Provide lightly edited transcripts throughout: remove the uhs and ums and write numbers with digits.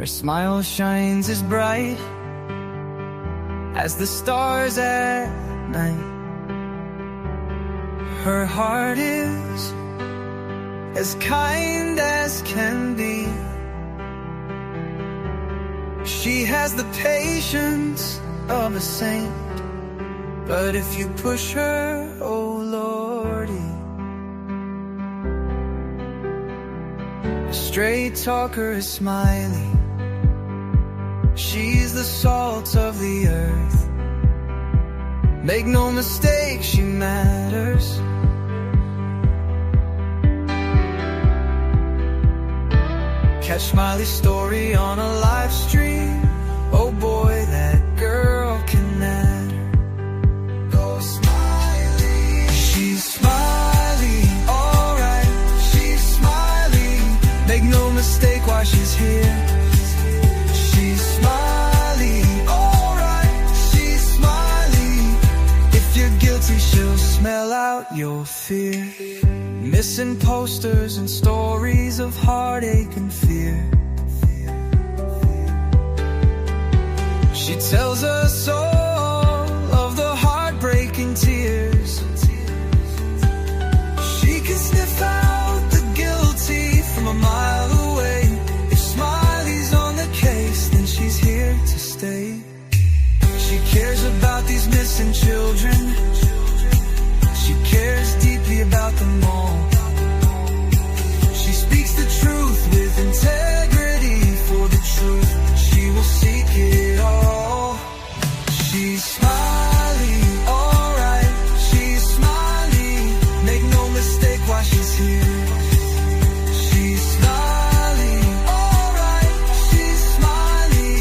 Her smile shines as bright as the stars at night. Her heart is as kind as can be. She has the patience of a saint, but if you push her, oh Lordy. A straight talker is Smiley. She's the salt of the earth. Make no mistake, she matters. Catch Smiley's story on a live stream. Oh boy, that girl can matter. Go Smiley. She's Smiley, alright. She's Smiley. Make no mistake why she's here. She's Smiley, alright. She's Smiley. If you're guilty, she'll smell out your fear. Missing posters and stories of heartache and fear. She tells us all of the heartbreaking tears. She can sniff out the guilty from a mile away. If Smiley's on the case, then she's here to stay. She cares about these missing children. She cares deeply about them all. She speaks the truth with integrity. For the truth, she will seek it all. She's Smiley, alright. She's Smiley. Make no mistake why she's here. She's Smiley, alright. She's Smiley.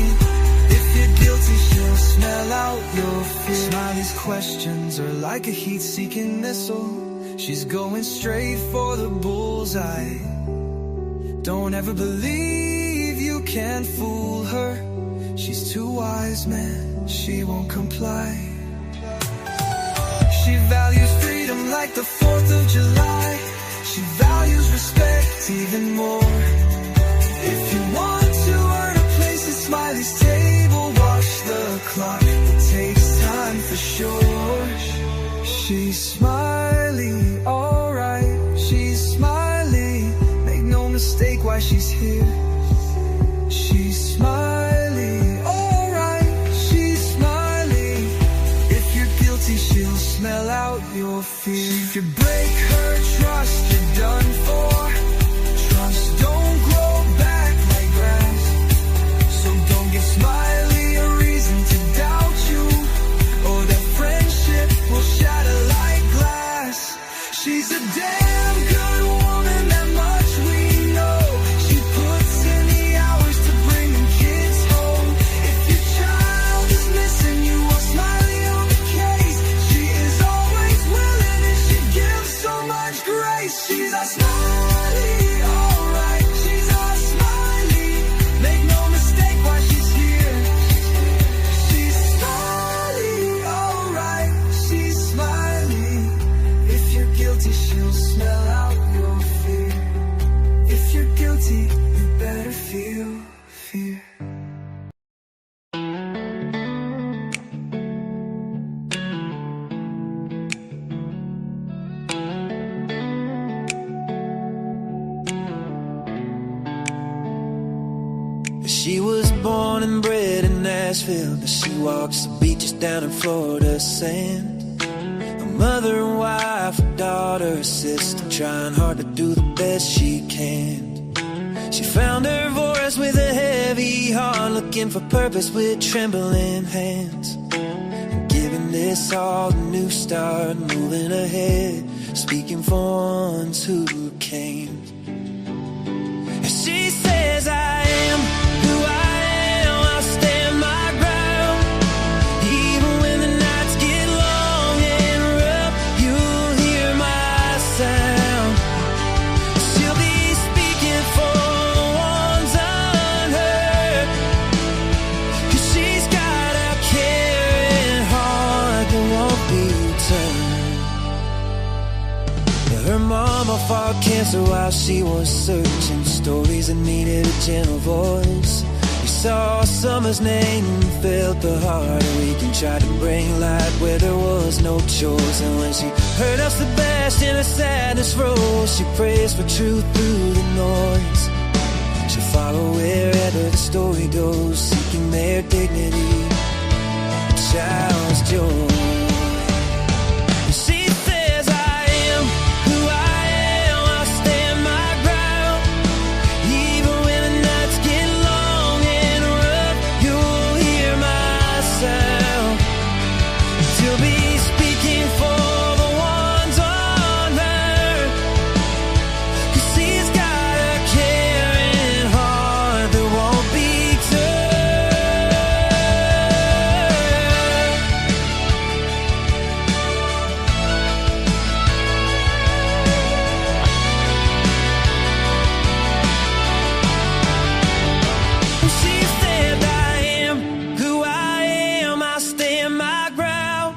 If you're guilty, she'll smell out your fear. Smiley's questions are like a heat-seeking missile. She's going straight for the bullseye. Don't ever believe you can fool her. She's too wise, man, she won't comply. She values freedom like the 4th of July. She values respect even more. If you want to earn a place at Smiley's table, watch the clock, it takes time for sure. She's Smiley, alright. She's Smiley. Make no mistake why she's here. She's Smiley, alright. She's Smiley. If you're guilty, she'll smell out your fear. If you break her trust, you're done for. Trust don't grow back like grass. So don't give Smiley a reason to doubt you, or that friendship will shatter like glass. She's a damn good woman, that much we know. She puts in the hours to bring them kids home. If your child is missing, you want Smiley on the case. She is always willing and she gives so much grace. She's a Smiley, alright. She's a Smiley. Make no mistake why she's here. She's Smiley, alright. She's Smiley. If you're guilty, she'll smell out your fear. If you're guilty, you better feel fear. She was born and bred in Nashville, but she walks the beaches down in Florida sand. A mother and wife, a daughter, a sister, trying hard to do the best she can. She found her voice with a heavy heart, looking for purpose with trembling hands. And giving this all a new start, moving ahead, speaking for ones who came. And she says, I am who I am, I'll stand my ground. Even when the nights get long and rough, you'll hear my sound. She'll be speaking for the ones unheard, 'cause she's got a caring heart that won't be turned. Her mama fought cancer while she was searching, stories that needed a gentle voice. saw summer's name and felt the heart of week and tried to bring light where there was no choice. And when she heard of Sebastian, her sadness rose. She prays for truth through the noise. She'll follow wherever the story goes, seeking their dignity, a child's joy. She says, I am who I am, I'll stand my ground. Even when the nights get long and rough, you'll hear my sound. She'll be speaking for the ones on her, 'cause she's got a caring heart that won't be turned. She said, I am who I am, I'll stand my ground.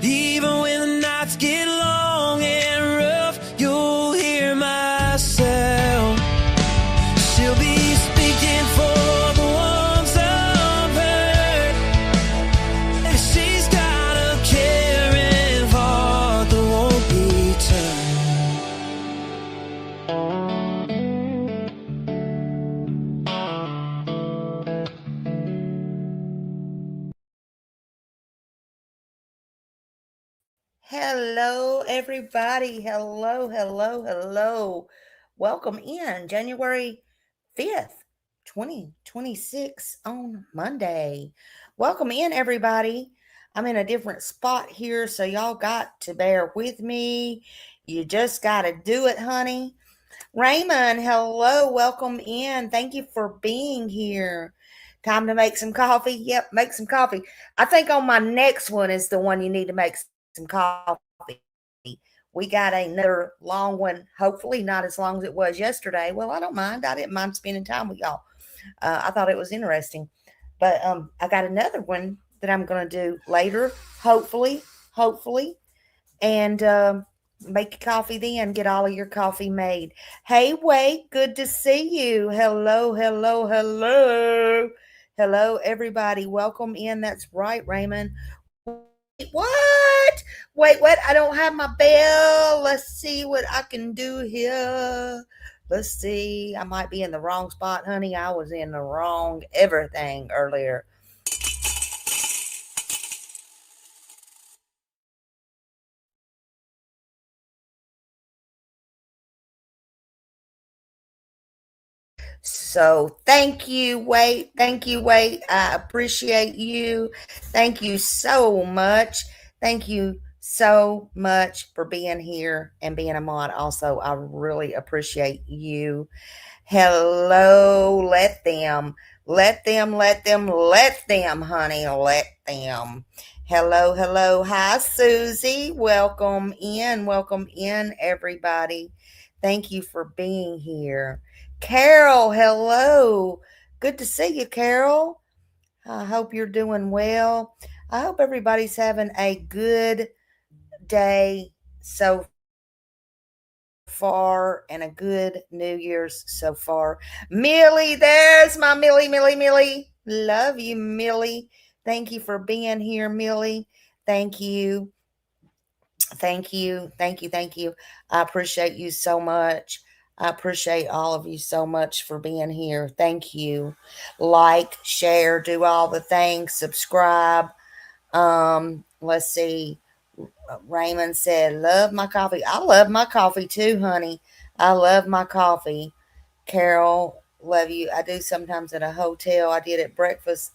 Even when the nights get long and rough, you'll hear my sound. She'll be speaking for the ones of her. She's got a caring heart that won't be turned. Hello, everybody. Hello, hello, hello. Welcome in January 5th, 2026 on Monday. Welcome in, everybody. I'm in a different spot here, so y'all got to bear with me. You just got to do it, honey. Raymond, hello. Welcome in. Thank you for being here. Time to make some coffee. Yep, make some coffee. I think on my next one is the one you need to make some coffee. We got another long one, hopefully not as long as it was yesterday. Well, I don't mind. I didn't mind spending time with y'all. I thought it was interesting. But I got another one that I'm going to do later, hopefully. And make coffee then. Get all of your coffee made. Hey, Wade, good to see you. Hello, hello, hello. Hello, everybody. Welcome in. That's right, Raymond. What? Wait, what? I don't have my bell. Let's see what I can do here. Let's see. I might be in the wrong spot, honey. I was in the wrong everything earlier. So thank you, Wade. Thank you, Wade. I appreciate you. Thank you so much. Thank you so much for being here and being a mod. Also, I really appreciate you. Hello, let them, honey, let them. Hello, hello. Hi, Susie. Welcome in, everybody. Thank you for being here. Carol, hello. Good to see you, Carol. I hope you're doing well. I hope everybody's having a good day so far and a good New Year's so far. Millie, there's my Millie. Love you, Millie. Thank you for being here, Millie. Thank you. Thank you. I appreciate you so much. I appreciate all of you so much for being here. Thank you. Like, share, do all the things, subscribe. Let's see. Raymond said, love my coffee. I love my coffee too, honey. I love my coffee. Carol, love you. I do sometimes at a hotel. I did at breakfast.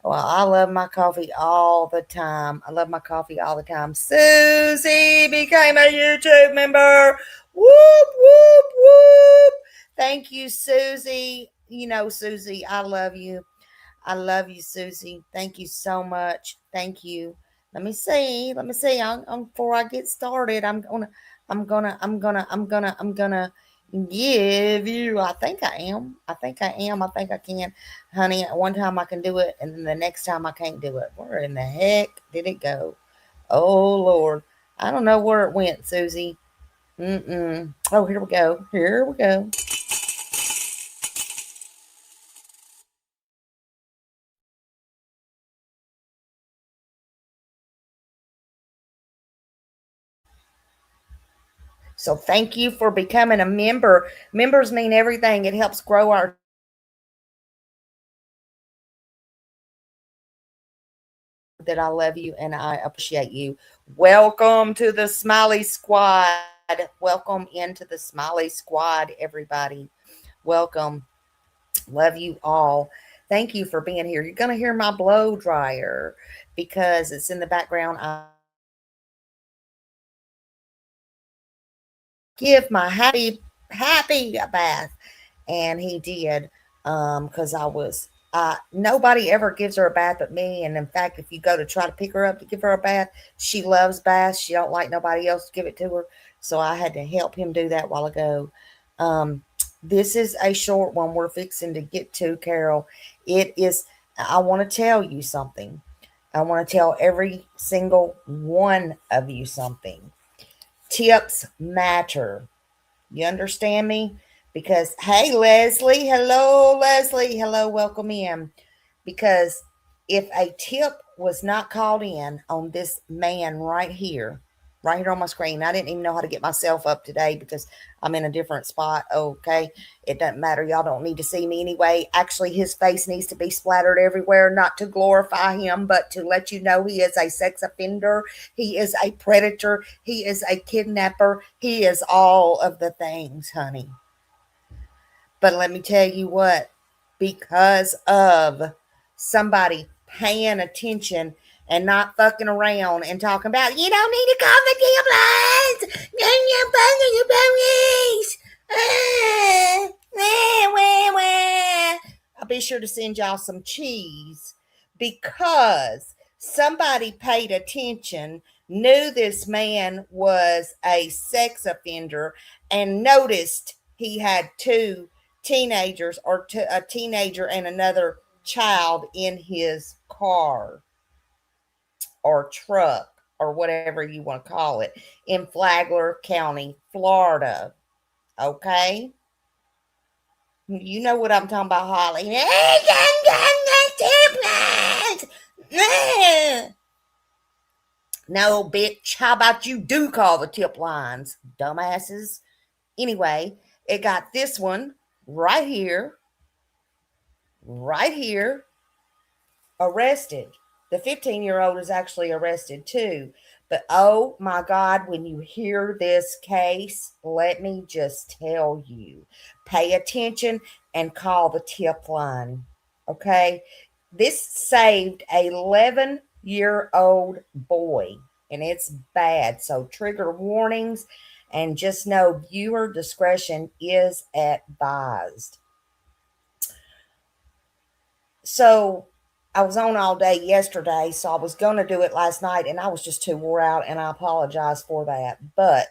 Well, I love my coffee all the time. I love my coffee all the time. Susie became a YouTube member. Whoop, whoop, whoop. Thank you, Susie. You know, Susie, I love you. I love you, Susie. Thank you so much. Thank you. Let me see. Before I get started, I'm gonna give you. I think I am. I think I can, honey. One time I can do it, and then the next time I can't do it. Where in the heck did it go? Oh Lord, I don't know where it went, Susie. Oh, here we go. So thank you for becoming a member. Members mean everything. It helps grow our channel. That I love you and I appreciate you. Welcome to the Smiley Squad. Welcome into the Smiley Squad, everybody. Welcome. Love you all. Thank you for being here. You're going to hear my blow dryer because it's in the background. I'm give my happy a bath, and he did, because I was nobody ever gives her a bath but me. And in fact, if you go to try to pick her up to give her a bath, she loves baths. She don't like nobody else to give it to her, so I had to help him do that while ago. um this is a short one we're fixing to get to, Carol. It is, I want to tell you something. I want to tell every single one of you something. Tips matter. You understand me? Because, hey, Leslie, hello, welcome in. Because if a tip was not called in on this man right here on my screen, I didn't even know how to get myself up today because I'm in a different spot. Okay. It doesn't matter. Y'all don't need to see me anyway. Actually, his face needs to be splattered everywhere, not to glorify him, but to let you know he is a sex offender. He is a predator. He is a kidnapper. He is all of the things, honey. But let me tell you what, because of somebody paying attention and not fucking around and talking about, you don't need to call the ambulance, the police. I'll be sure to send y'all some cheese because somebody paid attention, knew this man was a sex offender, and noticed he had two teenagers, or a teenager and another child in his car or truck or whatever you want to call it in Flagler County, Florida. Okay? You know what I'm talking about, Holly. No, bitch. How about you do call the tip lines, dumbasses? Anyway, it got this one right here, right here, arrested. The 15-year-old is actually arrested too. But oh my God, when you hear this case, let me just tell you, pay attention and call the tip line. Okay? This saved a 11-year-old boy, and it's bad. So, trigger warnings, and just know viewer discretion is advised. So I was on all day yesterday, so I was going to do it last night, and I was just too wore out, and I apologize for that. But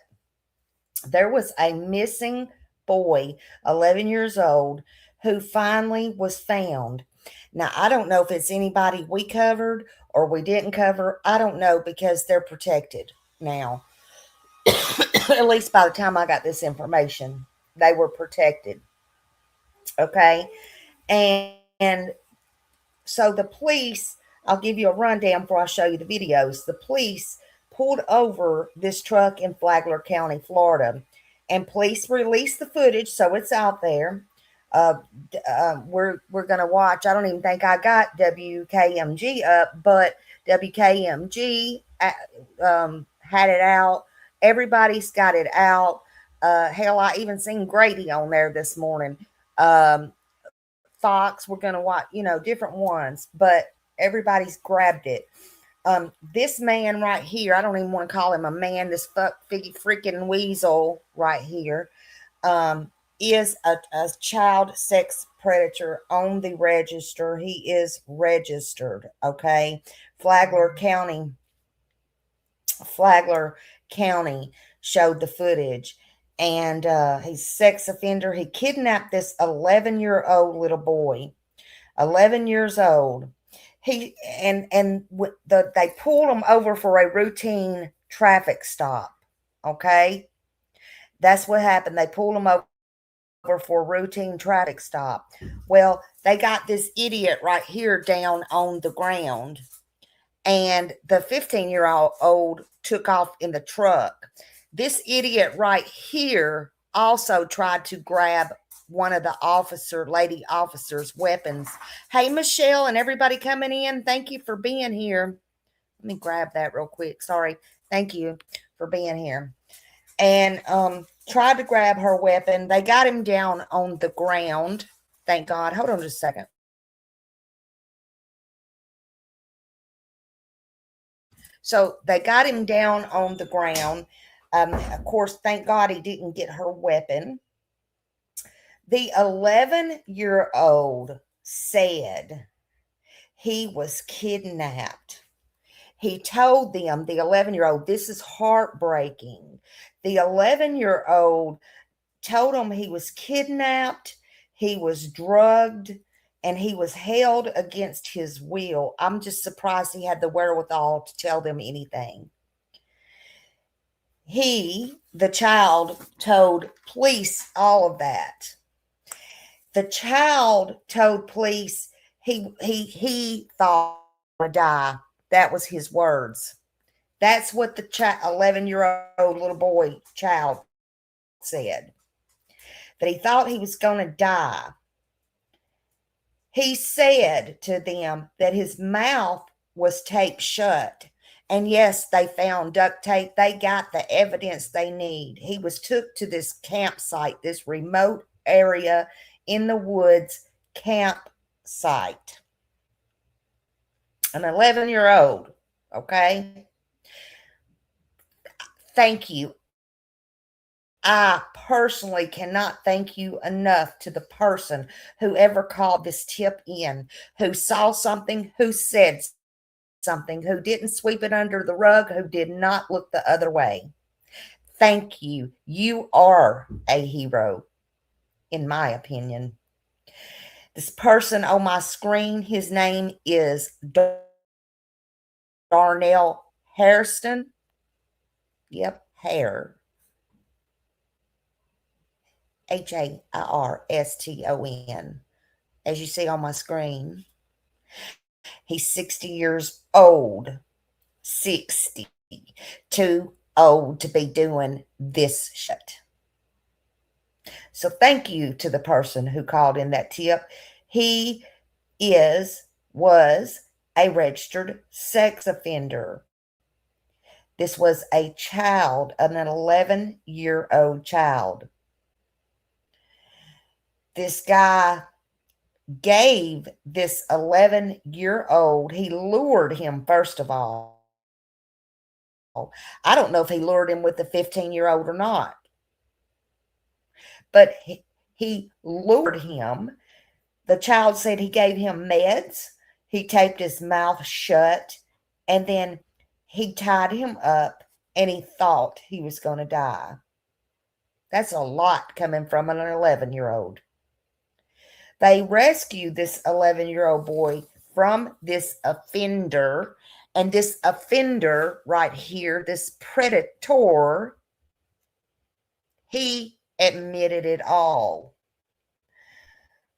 there was a missing boy, 11 years old, who finally was found. Now, I don't know if it's anybody we covered or we didn't cover. I don't know because they're protected now. At least by the time I got this information, they were protected. Okay. And so the police, I'll give you a rundown before I show you the videos. The police pulled over this truck in Flagler County, Florida, and police released the footage, so it's out there. Uh, we're gonna watch. I don't even think I got WKMG up, but WKMG had it out. Everybody's got it out. Hell, I even seen Grady on there this morning. Fox, we're gonna watch, different ones, but everybody's grabbed it. This man right here, I don't even want to call him a man, this freaking weasel right here, is a child sex predator on the register. He is registered, okay? Flagler County, Flagler County showed the footage. And he's sex offender. He kidnapped this 11-year-old little boy, 11 years old. They pulled him over for a routine traffic stop. Okay, that's what happened. They pulled him over for a routine traffic stop. Well, they got this idiot right here down on the ground, and the 15-year-old took off in the truck. This idiot right here also tried to grab one of the lady officers' weapons. Hey, Michelle, and everybody coming in, thank you for being here. Let me grab that real quick. Sorry. Thank you for being here. And tried to grab her weapon. They got him down on the ground. Thank God. Hold on just a second. So they got him down on the ground. Of course, thank God he didn't get her weapon. The 11-year-old said he was kidnapped. He told them, the 11-year-old, this is heartbreaking. The 11-year-old told him he was kidnapped, he was drugged, and he was held against his will. I'm just surprised he had the wherewithal to tell them anything. The child, told police all of that. The child told police he thought he would die. That was his words. That's what the 11-year-old little boy child said. That he thought he was going to die. He said to them that his mouth was taped shut. And yes, they found duct tape. They got the evidence they need. He was took to this campsite, this remote area in the woods campsite. An 11-year-old, okay? Thank you. I personally cannot thank you enough to the person who ever called this tip in, who saw something, who said something, who didn't sweep it under the rug, who did not look the other way. Thank you. You are a hero, in my opinion. This person on my screen, his name is Darnell Hairston. Yep, Hair. Hairston, as you see on my screen. He's 60 years old. 60. Too old to be doing this shit. So thank you to the person who called in that tip. He was a registered sex offender. This was a child, an 11-year-old child. This guy gave this 11-year-old, he lured him, first of all. I don't know if he lured him with the 15-year-old or not. But he lured him. The child said he gave him meds. He taped his mouth shut. And then he tied him up and he thought he was going to die. That's a lot coming from an 11-year-old. They rescued this 11-year-old boy from this offender. And this offender right here, this predator, he admitted it all.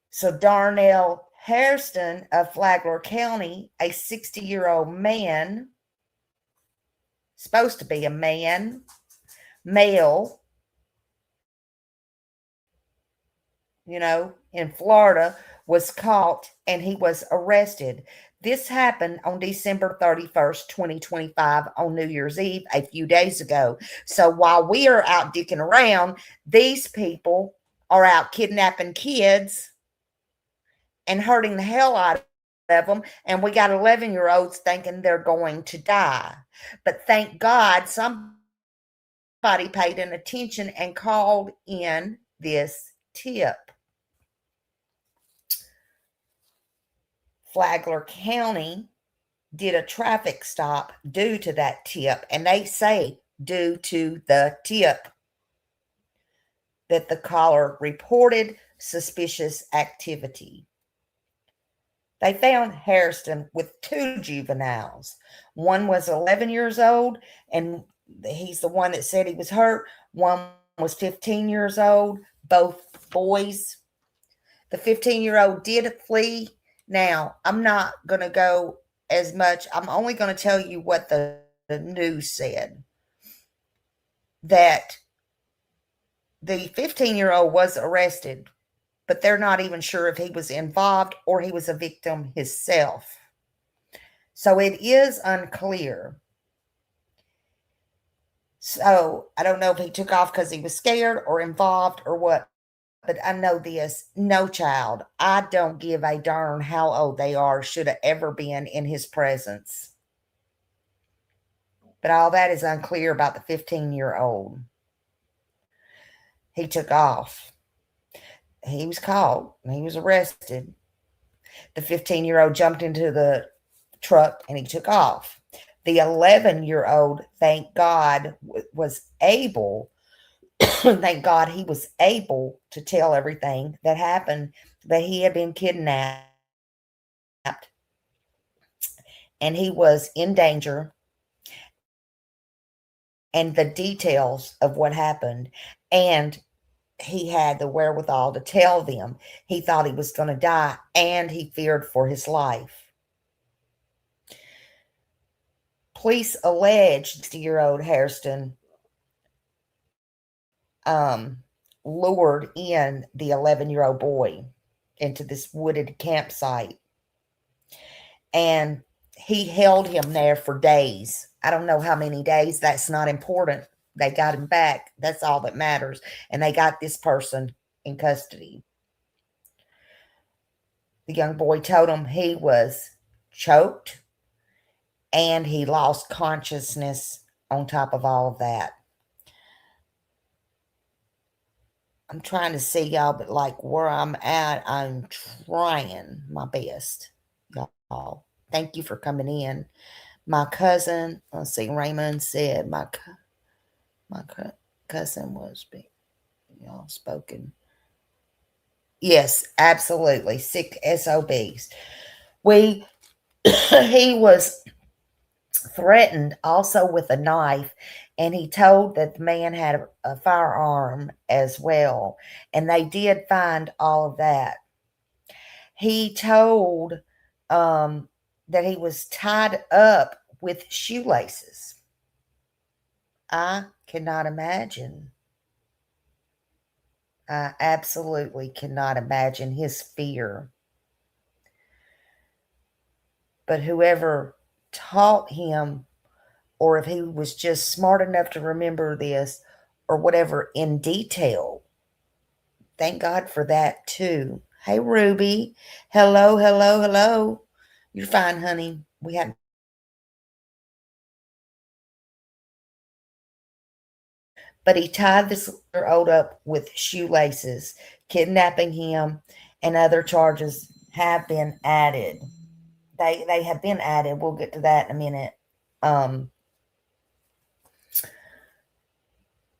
So Darnell Hairston of Flagler County, a 60-year-old man, supposed to be a man, male, in Florida, was caught and he was arrested. This happened on December 31st, 2025, on New Year's Eve, a few days ago. So while we are out dicking around, these people are out kidnapping kids and hurting the hell out of them. And we got 11-year-olds thinking they're going to die. But thank God somebody paid attention and called in this tip. Flagler County did a traffic stop due to that tip. And they say due to the tip that the caller reported suspicious activity. They found Hairston with 2 juveniles. One was 11 years old, and he's the one that said he was hurt. One was 15 years old, both boys. The 15-year-old did flee. Now, I'm not going to go as much. I'm only going to tell you what the news said. that the 15-year-old was arrested, but they're not even sure if he was involved or he was a victim himself. So it is unclear. So I don't know if he took off because he was scared or involved or what, but I know this, no child, I don't give a darn how old they are, should have ever been in his presence. But all that is unclear about the 15-year-old. He took off. He was caught. He was arrested. The 15-year-old jumped into the truck and he took off. The 11-year-old, thank God, was able, thank God he was able to tell everything that happened, that he had been kidnapped and he was in danger, and the details of what happened. And he had the wherewithal to tell them he thought he was going to die and he feared for his life. Police alleged 60-year-old Hairston lured in the 11-year-old boy into this wooded campsite. And he held him there for days. I don't know how many days. That's not important. They got him back. That's all that matters. And they got this person in custody. The young boy told him he was choked and he lost consciousness on top of all of that. I'm trying to see y'all, but like where I'm at, I'm trying my best, y'all. Thank you for coming in. My cousin, let's see, Raymond said my cousin was being, y'all spoken. Yes, absolutely. Sick SOBs. He was threatened also with a knife, and he told that the man had a firearm as well, and they did find all of that. He told that he was tied up with shoelaces. I cannot imagine. I absolutely cannot imagine his fear. But whoever taught him, or if he was just smart enough to remember this or whatever in detail, thank God for that too. Hey, Ruby. Hello, hello, hello. You're fine, honey. We had, but he tied this year old up with shoelaces, kidnapping him, and other charges have been added. They have been added. We'll get to that in a minute.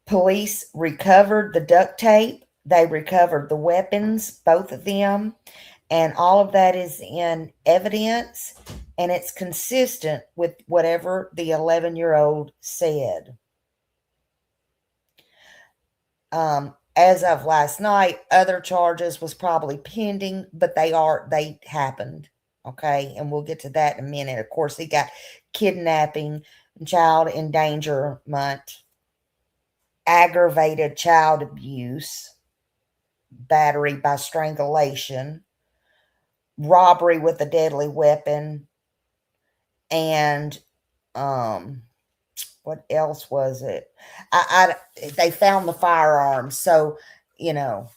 Police recovered the duct tape. They recovered the weapons, both of them, and all of that is in evidence, and it's consistent with whatever the 11-year-old said. As of last night, other charges was probably pending, but they happened. Okay, and we'll get to that in a minute. Of course, he got kidnapping, child endangerment, aggravated child abuse, battery by strangulation, robbery with a deadly weapon, and what else was it? They found the firearm, so you know,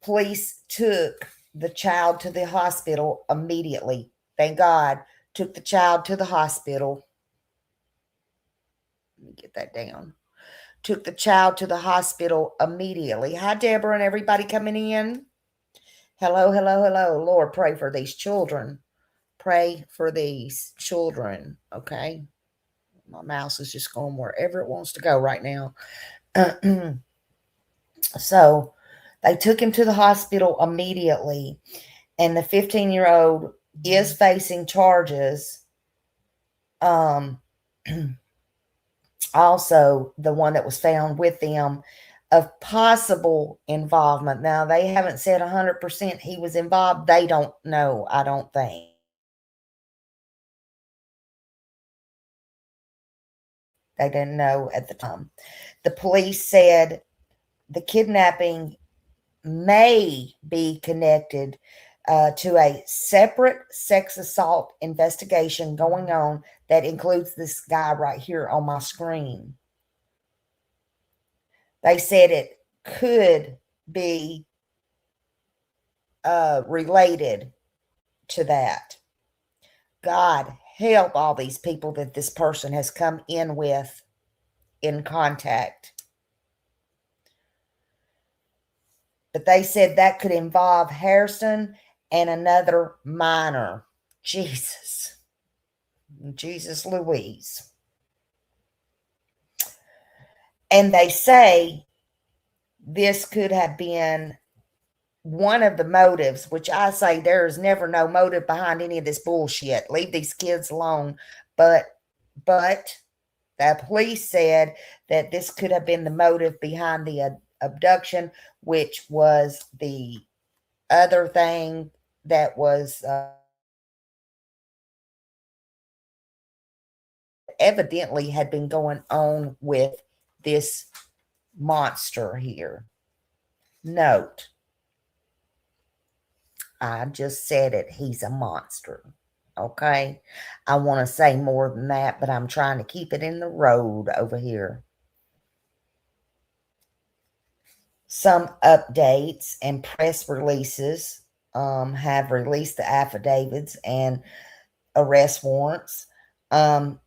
police took the child to the hospital immediately. Thank God, took the child to the hospital. Let me get that down. Took the child to the hospital immediately. Hi, Deborah, and everybody coming in. Hello, hello, hello. Lord, pray for these children. Pray for these children, okay? My mouse is just going wherever it wants to go right now. So they took him to the hospital immediately, and the 15-year-old is facing charges. Also, the one that was found with them of possible involvement. Now, they haven't said 100% he was involved. They don't know, I don't think. They didn't know at the time. The police said the kidnapping may be connected to a separate sex assault investigation going on that includes this guy right here on my screen. They said it could be related to that. God help all these people that this person has come in with in contact. But they said that could involve Harrison and another minor. Jesus. Jesus Louise. And they say this could have been one of the motives, which I say there is never no motive behind any of this bullshit. Leave these kids alone. But the police said that this could have been the motive behind the abduction, which was the other thing that was evidently had been going on with this monster here. Note, I just said it. He's a monster. Okay? I want to say more than that, but I'm trying to keep it in the road over here. Some updates and press releases have released the affidavits and arrest warrants. You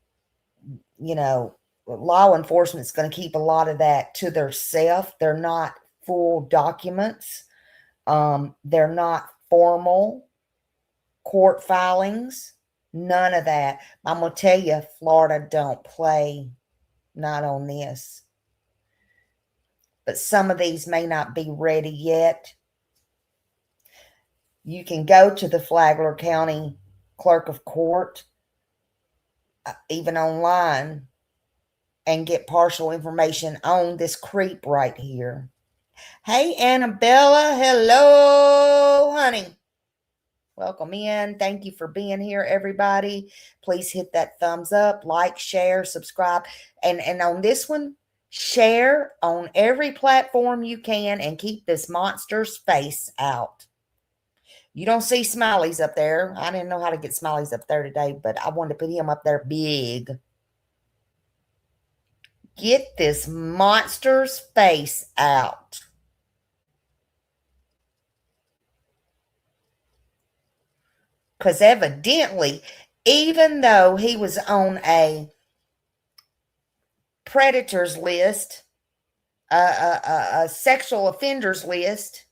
know, law enforcement is going to keep a lot of that to themselves. They're not full documents. They're not formal court filings. None of that. I'm going to tell you, Florida don't play, not on this. But some of these may not be ready yet. You can go to the Flagler County Clerk of Court, even online, and get partial information on this creep right here. Hey, Annabella. Hello, honey. Welcome in. Thank you for being here, everybody. Please hit that thumbs up, like, share, subscribe. And on this one, share on every platform you can and keep this monster's face out. You don't see Smileys up there. I didn't know how to get Smileys up there today, but I wanted to put him up there big. Get this monster's face out. Because evidently, even though he was on a predators list, a sexual offenders list,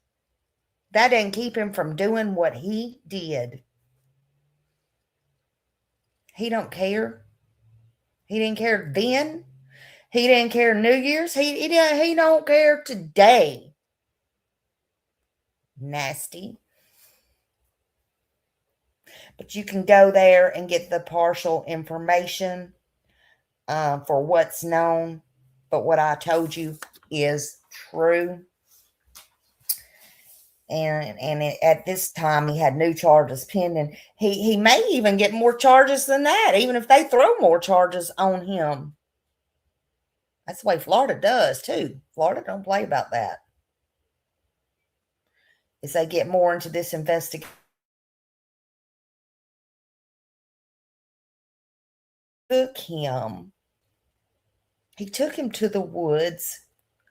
that didn't keep him from doing what he did. He don't care. He didn't care then. He didn't care New Year's. He don't care today. Nasty. But you can go there and get the partial information for what's known. But what I told you is true. And at this time, he had new charges pending. He may even get more charges than that, even if they throw more charges on him. That's the way Florida does, too. Florida don't play about that. As they get more into this investigation, he took him to the woods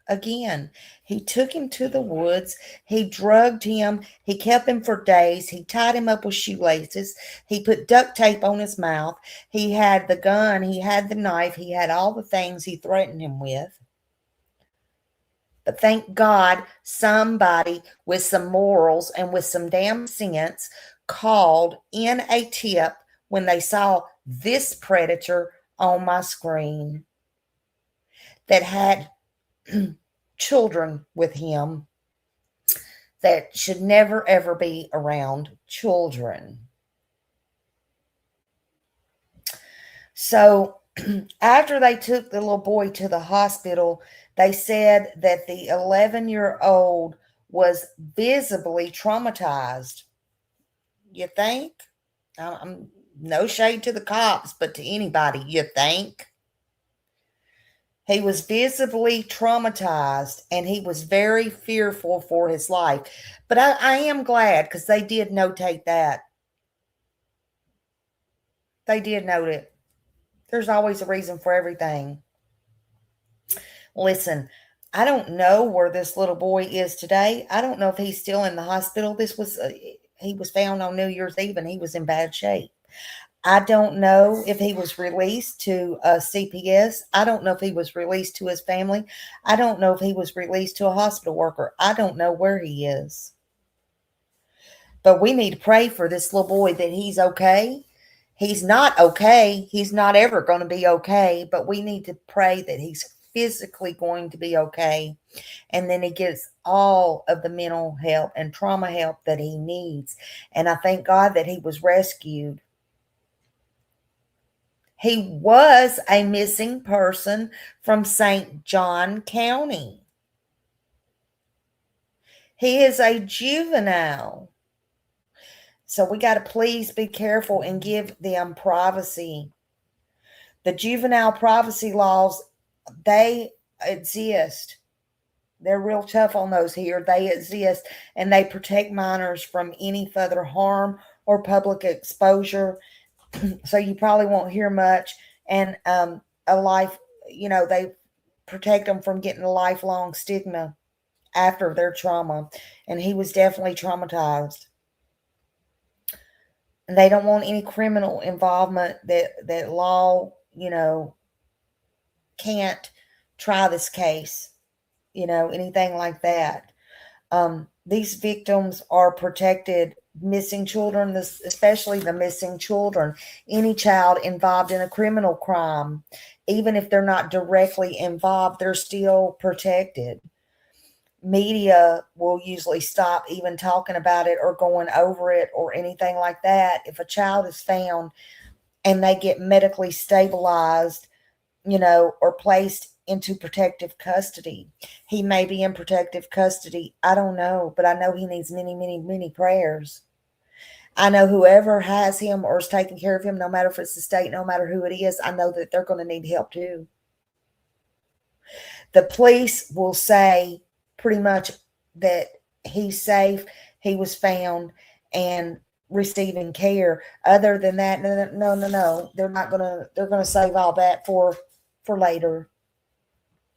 again. He took him to the woods. He drugged him. He kept him for days. He tied him up with shoelaces. He put duct tape on his mouth. He had the gun. He had the knife. He had all the things he threatened him with. But thank God somebody with some morals and with some damn sense called in a tip when they saw this predator on my screen that had children with him that should never, ever be around children. So after they took the little boy to the hospital, they said that the 11-year-old was visibly traumatized. You think? I'm no shade to the cops, but to anybody, you think? He was visibly traumatized and he was very fearful for his life. But I am glad because they did notate that. They did note it. There's always a reason for everything. Listen, I don't know where this little boy is today. I don't know if he's still in the hospital. He was found on New Year's Eve and he was in bad shape. I don't know if he was released to CPS. I don't know if he was released to his family. I don't know if he was released to a hospital worker. I don't know where he is. But we need to pray for this little boy that he's okay. He's not okay. He's not ever going to be okay. But we need to pray that he's physically going to be okay. And then he gets all of the mental help and trauma help that he needs. And I thank God that he was rescued. He was a missing person from St. John County. He is a juvenile. So we got to please be careful and give them privacy. The juvenile privacy laws, they exist. They're real tough on those here. They exist and they protect minors from any further harm or public exposure. So you probably won't hear much. And a life, they protect them from getting a lifelong stigma after their trauma. And he was definitely traumatized. And they don't want any criminal involvement that law, can't try this case, anything like that. These victims are protected. Missing children, especially the missing children, any child involved in a criminal crime, even if they're not directly involved, they're still protected. Media will usually stop even talking about it or going over it or anything like that. If a child is found and they get medically stabilized, or placed into protective custody. He may be in protective custody. I don't know, but I know he needs many, many, many prayers. I know whoever has him or is taking care of him, no matter if it's the state, no matter who it is, I know that they're going to need help too. The police will say pretty much that he's safe, he was found, and receiving care. Other than that, no. They're gonna save all that for later.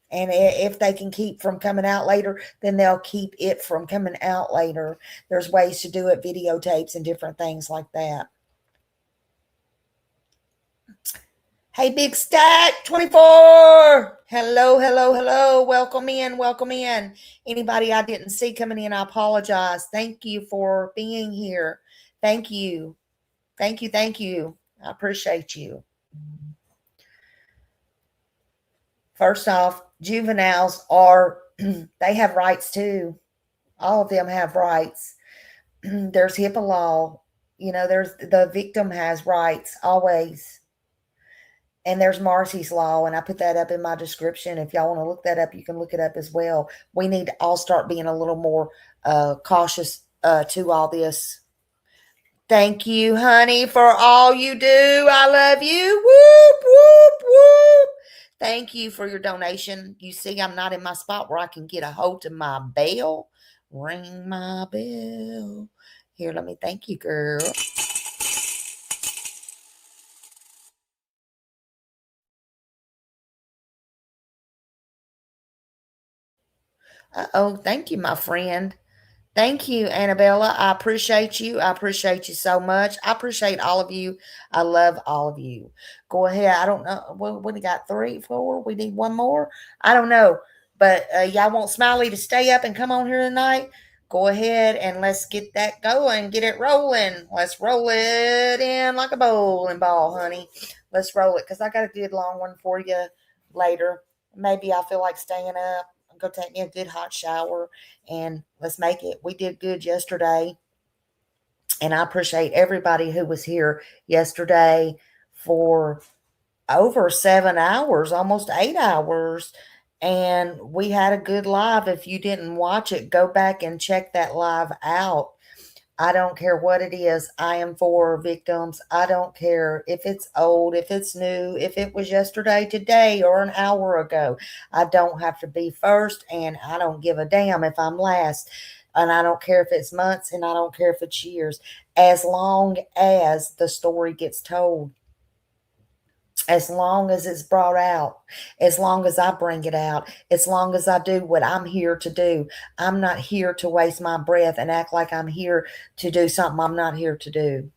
And if they can keep from coming out later, then they'll keep it from coming out later. There's ways to do it, videotapes and different things like that. Hey, Big Stack 24. Hello. Welcome in. Anybody I didn't see coming in, I apologize. Thank you for being here. Thank you. I appreciate you. First off, juveniles they have rights too. All of them have rights. There's HIPAA law. There's the victim has rights always. And there's Marcy's Law, and I put that up in my description. If y'all want to look that up, you can look it up as well. We need to all start being a little more cautious to all this. Thank you, honey, for all you do. I love you. Whoop. Thank you for your donation. You see, I'm not in my spot where I can get a hold of my bell. Ring my bell. Here, let me thank you, girl. Oh, thank you, my friend. Thank you, Annabella. I appreciate you. I appreciate you so much. I appreciate all of you. I love all of you. Go ahead. I don't know. We got 3, 4. We need one more. I don't know. But y'all want Smiley to stay up and come on here tonight? Go ahead and let's get that going. Get it rolling. Let's roll it in like a bowling ball, honey. Let's roll it because I got a good long one for you later. Maybe I feel like staying up. Go take me a good hot shower and let's make it. We did good yesterday. And I appreciate everybody who was here yesterday for over 7 hours, almost 8 hours. And we had a good live. If you didn't watch it, go back and check that live out. I don't care what it is. I am for victims. I don't care if it's old, if it's new, if it was yesterday, today, or an hour ago. I don't have to be first, and I don't give a damn if I'm last. And I don't care if it's months, and I don't care if it's years, as long as the story gets told, as long as it's brought out, as long as I bring it out, as long as I do what I'm here to do. I'm not here to waste my breath and act like I'm here to do something I'm not here to do.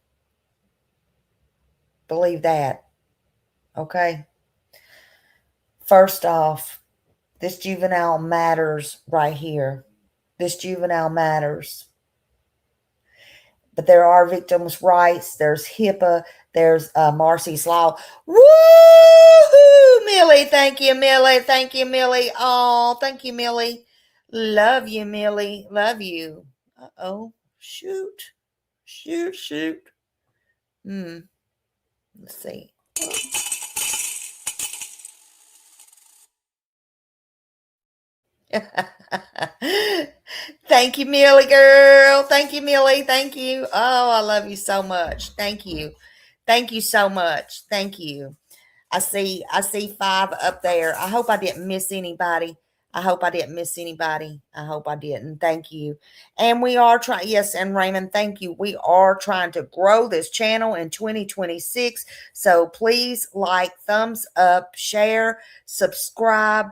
Believe that, okay? First off, this juvenile matters right here. This juvenile matters. But there are victims' rights. There's HIPAA. There's Marcy's Law. Woo-hoo, Millie. Thank you, Millie. Thank you, Millie. Oh, thank you, Millie. Love you, Millie. Love you. Uh-oh. Shoot. Shoot, shoot. Let's see. Thank you, Millie girl. Thank you, Millie. Thank you. Oh, I love you so much. Thank you. Thank you so much. Thank you. I see 5 up there. I hope I didn't miss anybody. I hope I didn't miss anybody. I hope I didn't. Thank you. And we are trying, yes, and Raymond, thank you. We are trying to grow this channel in 2026. So please like, thumbs up, share, subscribe,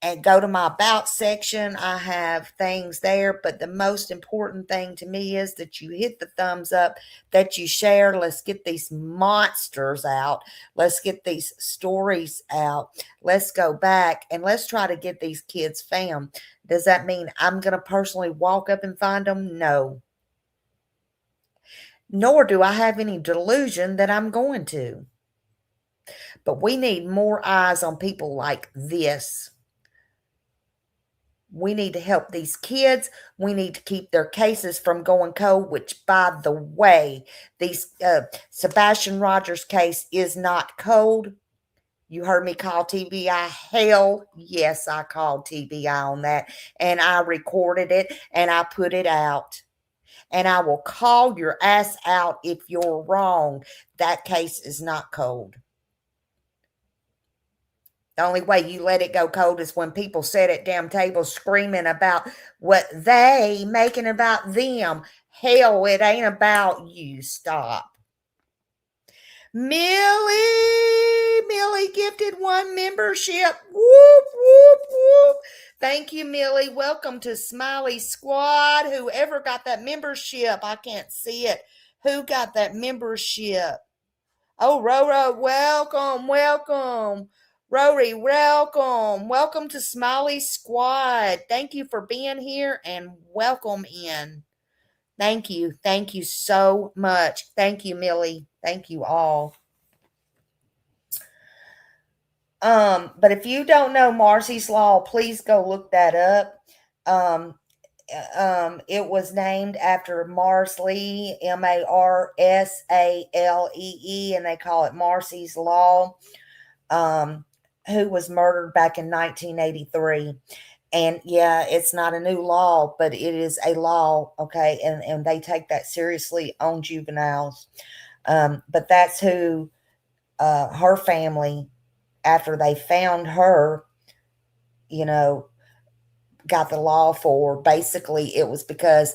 and go to my about section. I have things there, but the most important thing to me is that you hit the thumbs up, that you share. Let's get these monsters out. Let's get these stories out. Let's go back and let's try to get these kids found. Does that mean I'm going to personally walk up and find them? No. Nor do I have any delusion that I'm going to. But we need more eyes on people like this. We need to help these kids. We need to keep their cases from going cold, which, by the way, these Sebastian Rogers case is not cold. You heard me call TBI. Hell yes, I called TBI on that. And I recorded it and I put it out. And I will call your ass out if you're wrong. That case is not cold. The only way you let it go cold is when people sit at damn tables screaming about what they making about them. Hell, it ain't about you. Stop. Millie gifted 1 membership. Whoop, whoop, whoop. Thank you, Millie. Welcome to Smiley Squad. Whoever got that membership, I can't see it. Who got that membership? Oh, Roro, welcome, welcome. Rory, welcome. Welcome to Smiley Squad. Thank you for being here and welcome in. Thank you. Thank you so much. Thank you, Millie. Thank you all. But if you don't know Marcy's Law, please go look that up. It was named after Marsley, Marsalee, and they call it Marcy's Law, who was murdered back in 1983. And yeah, it's not a new law, but it is a law, okay? And they take that seriously on juveniles. But that's who her family, after they found her, you know, got the law for. Basically, it was because,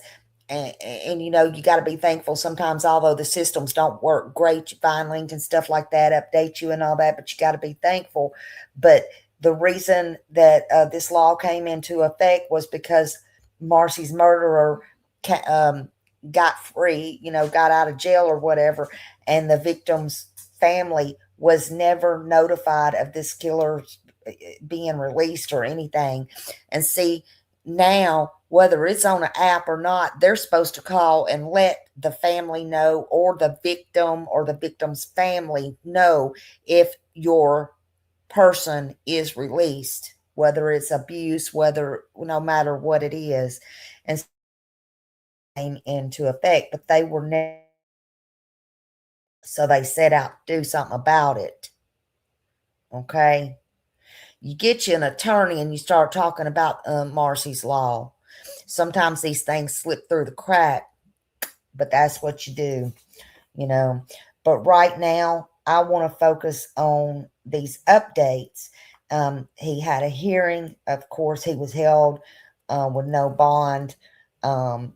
and you know, you got to be thankful sometimes, although the systems don't work great, you find links and stuff like that, update you and all that, but you got to be thankful. But the reason that this law came into effect was because Marcy's murderer got free, you know, got out of jail or whatever, and the victim's family was never notified of this killer being released or anything. And see, now, whether it's on an app or not, they're supposed to call and let the family know, or the victim or the victim's family know, if your person is released, whether it's abuse, whether, no matter what it is. And came into effect, but they were never, so they set out to do something about it. Okay. You get you an attorney and you start talking about Marcy's Law. Sometimes these things slip through the crack. but that's what you do, you know. But right now, I want to focus on these updates. He had a hearing. Of course, he was held with no bond. Um,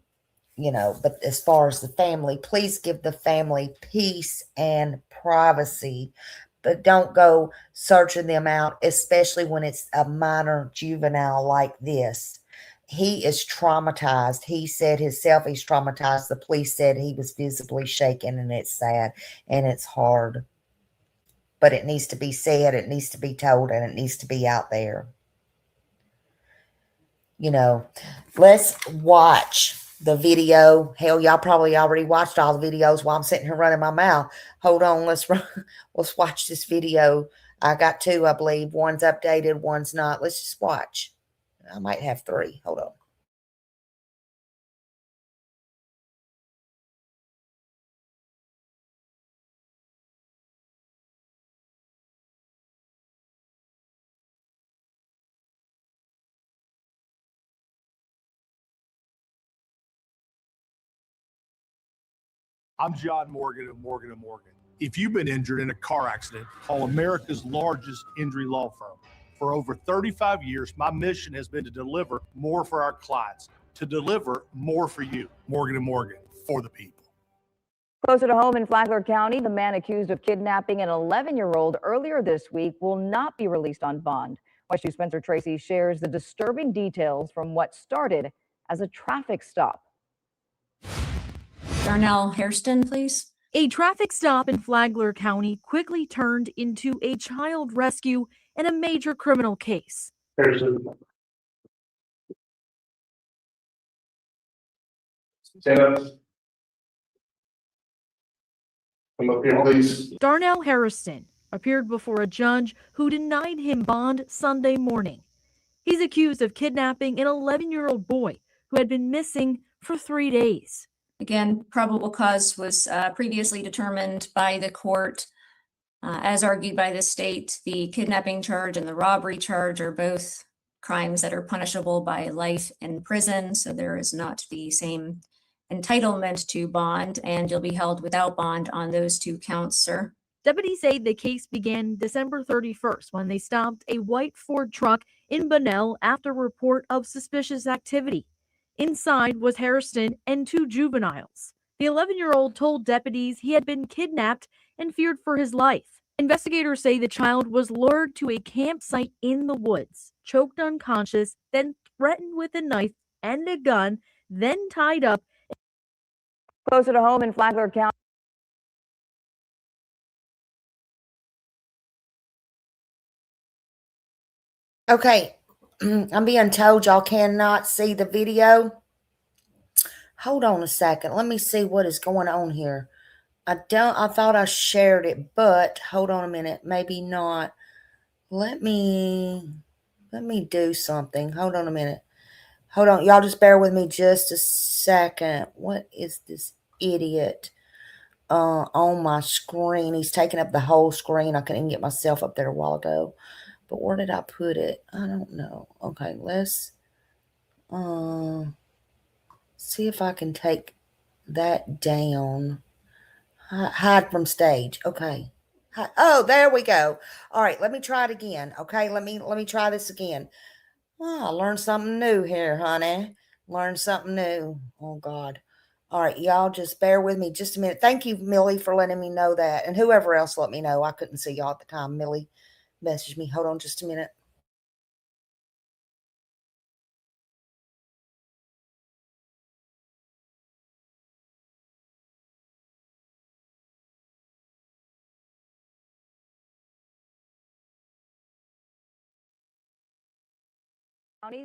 but as far as the family, please give the family peace and privacy, but don't go searching them out, especially when it's a minor juvenile like this. He is traumatized. He said himself he's traumatized. The police said he was visibly shaken, and it's sad and it's hard. But it needs to be said, it needs to be told, and it needs to be out there. Let's watch the video. Hell, y'all probably already watched all the videos while I'm sitting here running my mouth. Hold on, let's watch this video. I got two, I believe. One's updated, one's not. Let's just watch. I might have three. Hold on. I'm John Morgan of Morgan & Morgan. If you've been injured in a car accident, call America's largest injury law firm. For over 35 years, my mission has been to deliver more for our clients, to deliver more for you. Morgan & Morgan, for the people. Closer to home in Flagler County, the man accused of kidnapping an 11-year-old earlier this week will not be released on bond. WESH News' Spencer Tracy shares the disturbing details from what started as a traffic stop. Darnell Hairston, please. A traffic stop in Flagler County quickly turned into a child rescue and a major criminal case. Hairston. Stand up. Come up here, please. Darnell Hairston appeared before a judge who denied him bond Sunday morning. He's accused of kidnapping an 11-year-old boy who had been missing for 3 days. Again, probable cause was previously determined by the court. As argued by the state, the kidnapping charge and the robbery charge are both crimes that are punishable by life in prison. So there is not the same entitlement to bond, and you'll be held without bond on those two counts, sir. Deputies say the case began December 31st when they stopped a white Ford truck in Bunnell after a report of suspicious activity. Inside was Hairston and two juveniles. The 11-year-old told deputies he had been kidnapped and feared for his life. Investigators say the child was lured to a campsite in the woods, choked unconscious, then threatened with a knife and a gun, then tied up. Closer to home in Flagler County. Okay, I'm being told y'all cannot see the video. Hold on a second. Let me see what is going on here. I thought I shared it, but hold on a minute. Maybe not. Let me do something. Hold on a minute. Hold on. Y'all just bear with me just a second. What is this idiot on my screen? He's taking up the whole screen. I couldn't even get myself up there a while ago. But where did I put it? I don't know. Okay, let's see if I can take that down. Hide from stage. Okay. Oh, there we go. All right, let me try it again. Okay, let me try this again. Oh, I learned something new here, honey. Learned something new. Oh God. All right, y'all just bear with me just a minute. Thank you, Millie, for letting me know that. And whoever else let me know. I couldn't see y'all at the time. Millie messaged me. Hold on just a minute.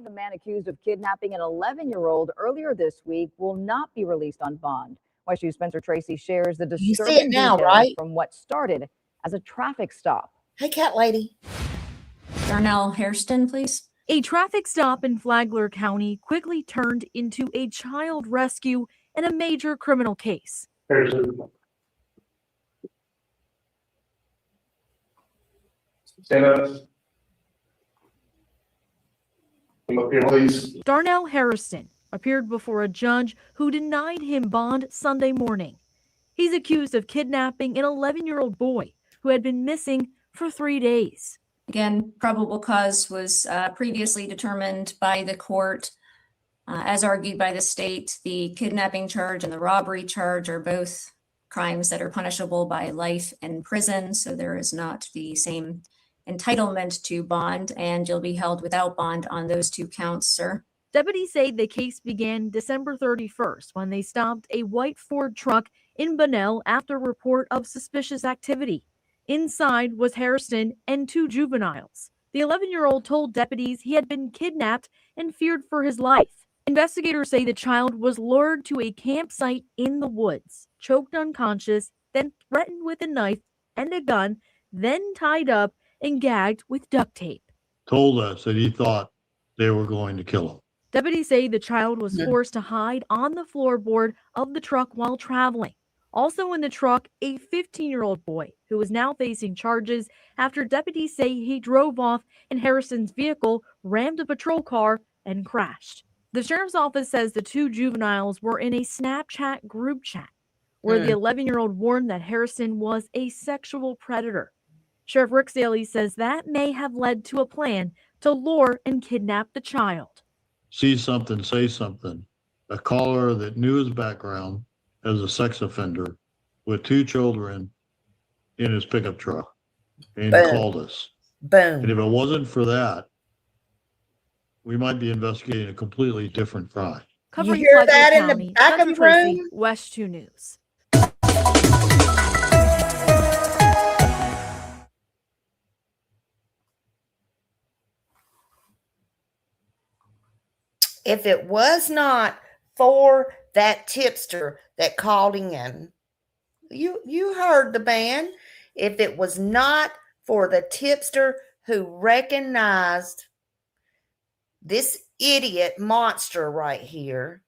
The man accused of kidnapping an 11-year-old earlier this week will not be released on bond. WESH News' Spencer Tracy shares the disturbing details right? from what started as a traffic stop. Hey, cat lady. Darnell Hairston, please. A traffic stop in Flagler County quickly turned into a child rescue and a major criminal case. Hairston. Stand up. Come up here, please. Darnell Hairston appeared before a judge who denied him bond Sunday morning. He's accused of kidnapping an 11-year-old boy who had been missing for 3 days. Again, probable cause was previously determined by the court. As argued by the state, the kidnapping charge and the robbery charge are both crimes that are punishable by life in prison, so there is not the same entitlement to bond, and you'll be held without bond on those two counts, sir. Deputies say the case began December 31st when they stopped a white Ford truck in Bunnell after a report of suspicious activity. Inside was Hairston and 2 juveniles. The 11-year-old told deputies he had been kidnapped and feared for his life. Investigators say the child was lured to a campsite in the woods, choked unconscious, then threatened with a knife and a gun, then tied up and gagged with duct tape. Told us that he thought they were going to kill him. Deputies say the child was forced to hide on the floorboard of the truck while traveling. Also in the truck, a 15-year-old boy who is now facing charges after deputies say he drove off in Harrison's vehicle, rammed a patrol car, and crashed. The sheriff's office says the 2 juveniles were in a Snapchat group chat where the 11-year-old warned that Harrison was a sexual predator. Sheriff Rick Staley says that may have led to a plan to lure and kidnap the child. See something, say something. A caller that knew his background as a sex offender with 2 children in his pickup truck and Boom. called us. Boom. And if it wasn't for that, we might be investigating a completely different crime. Covering hear Flagler that in the County, back of Spencer the Tracy, room? West 2 News. If it was not for that tipster that called in, you heard the man. If it was not for the tipster who recognized this idiot monster right here,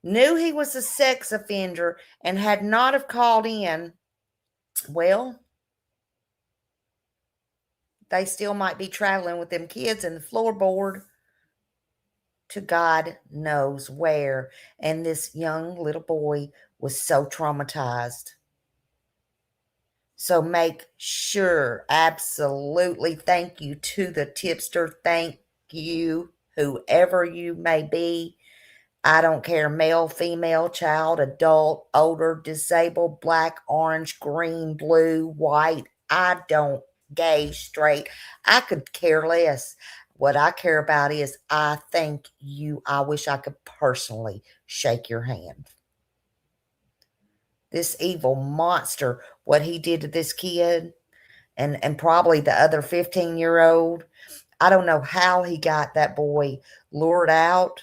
knew he was a sex offender and had not have called in, well, they still might be traveling with them kids in the floorboard to God knows where. And this young little boy was so traumatized. So make sure, absolutely, thank you to the tipster. Thank you, whoever you may be. I don't care, male, female, child, adult, older, disabled, black, orange, green, blue, white. I don't, gay, straight. I could care less. What I care about is I thank you. I wish I could personally shake your hand. This evil monster, what he did to this kid and probably the other 15-year-old. I don't know how he got that boy lured out,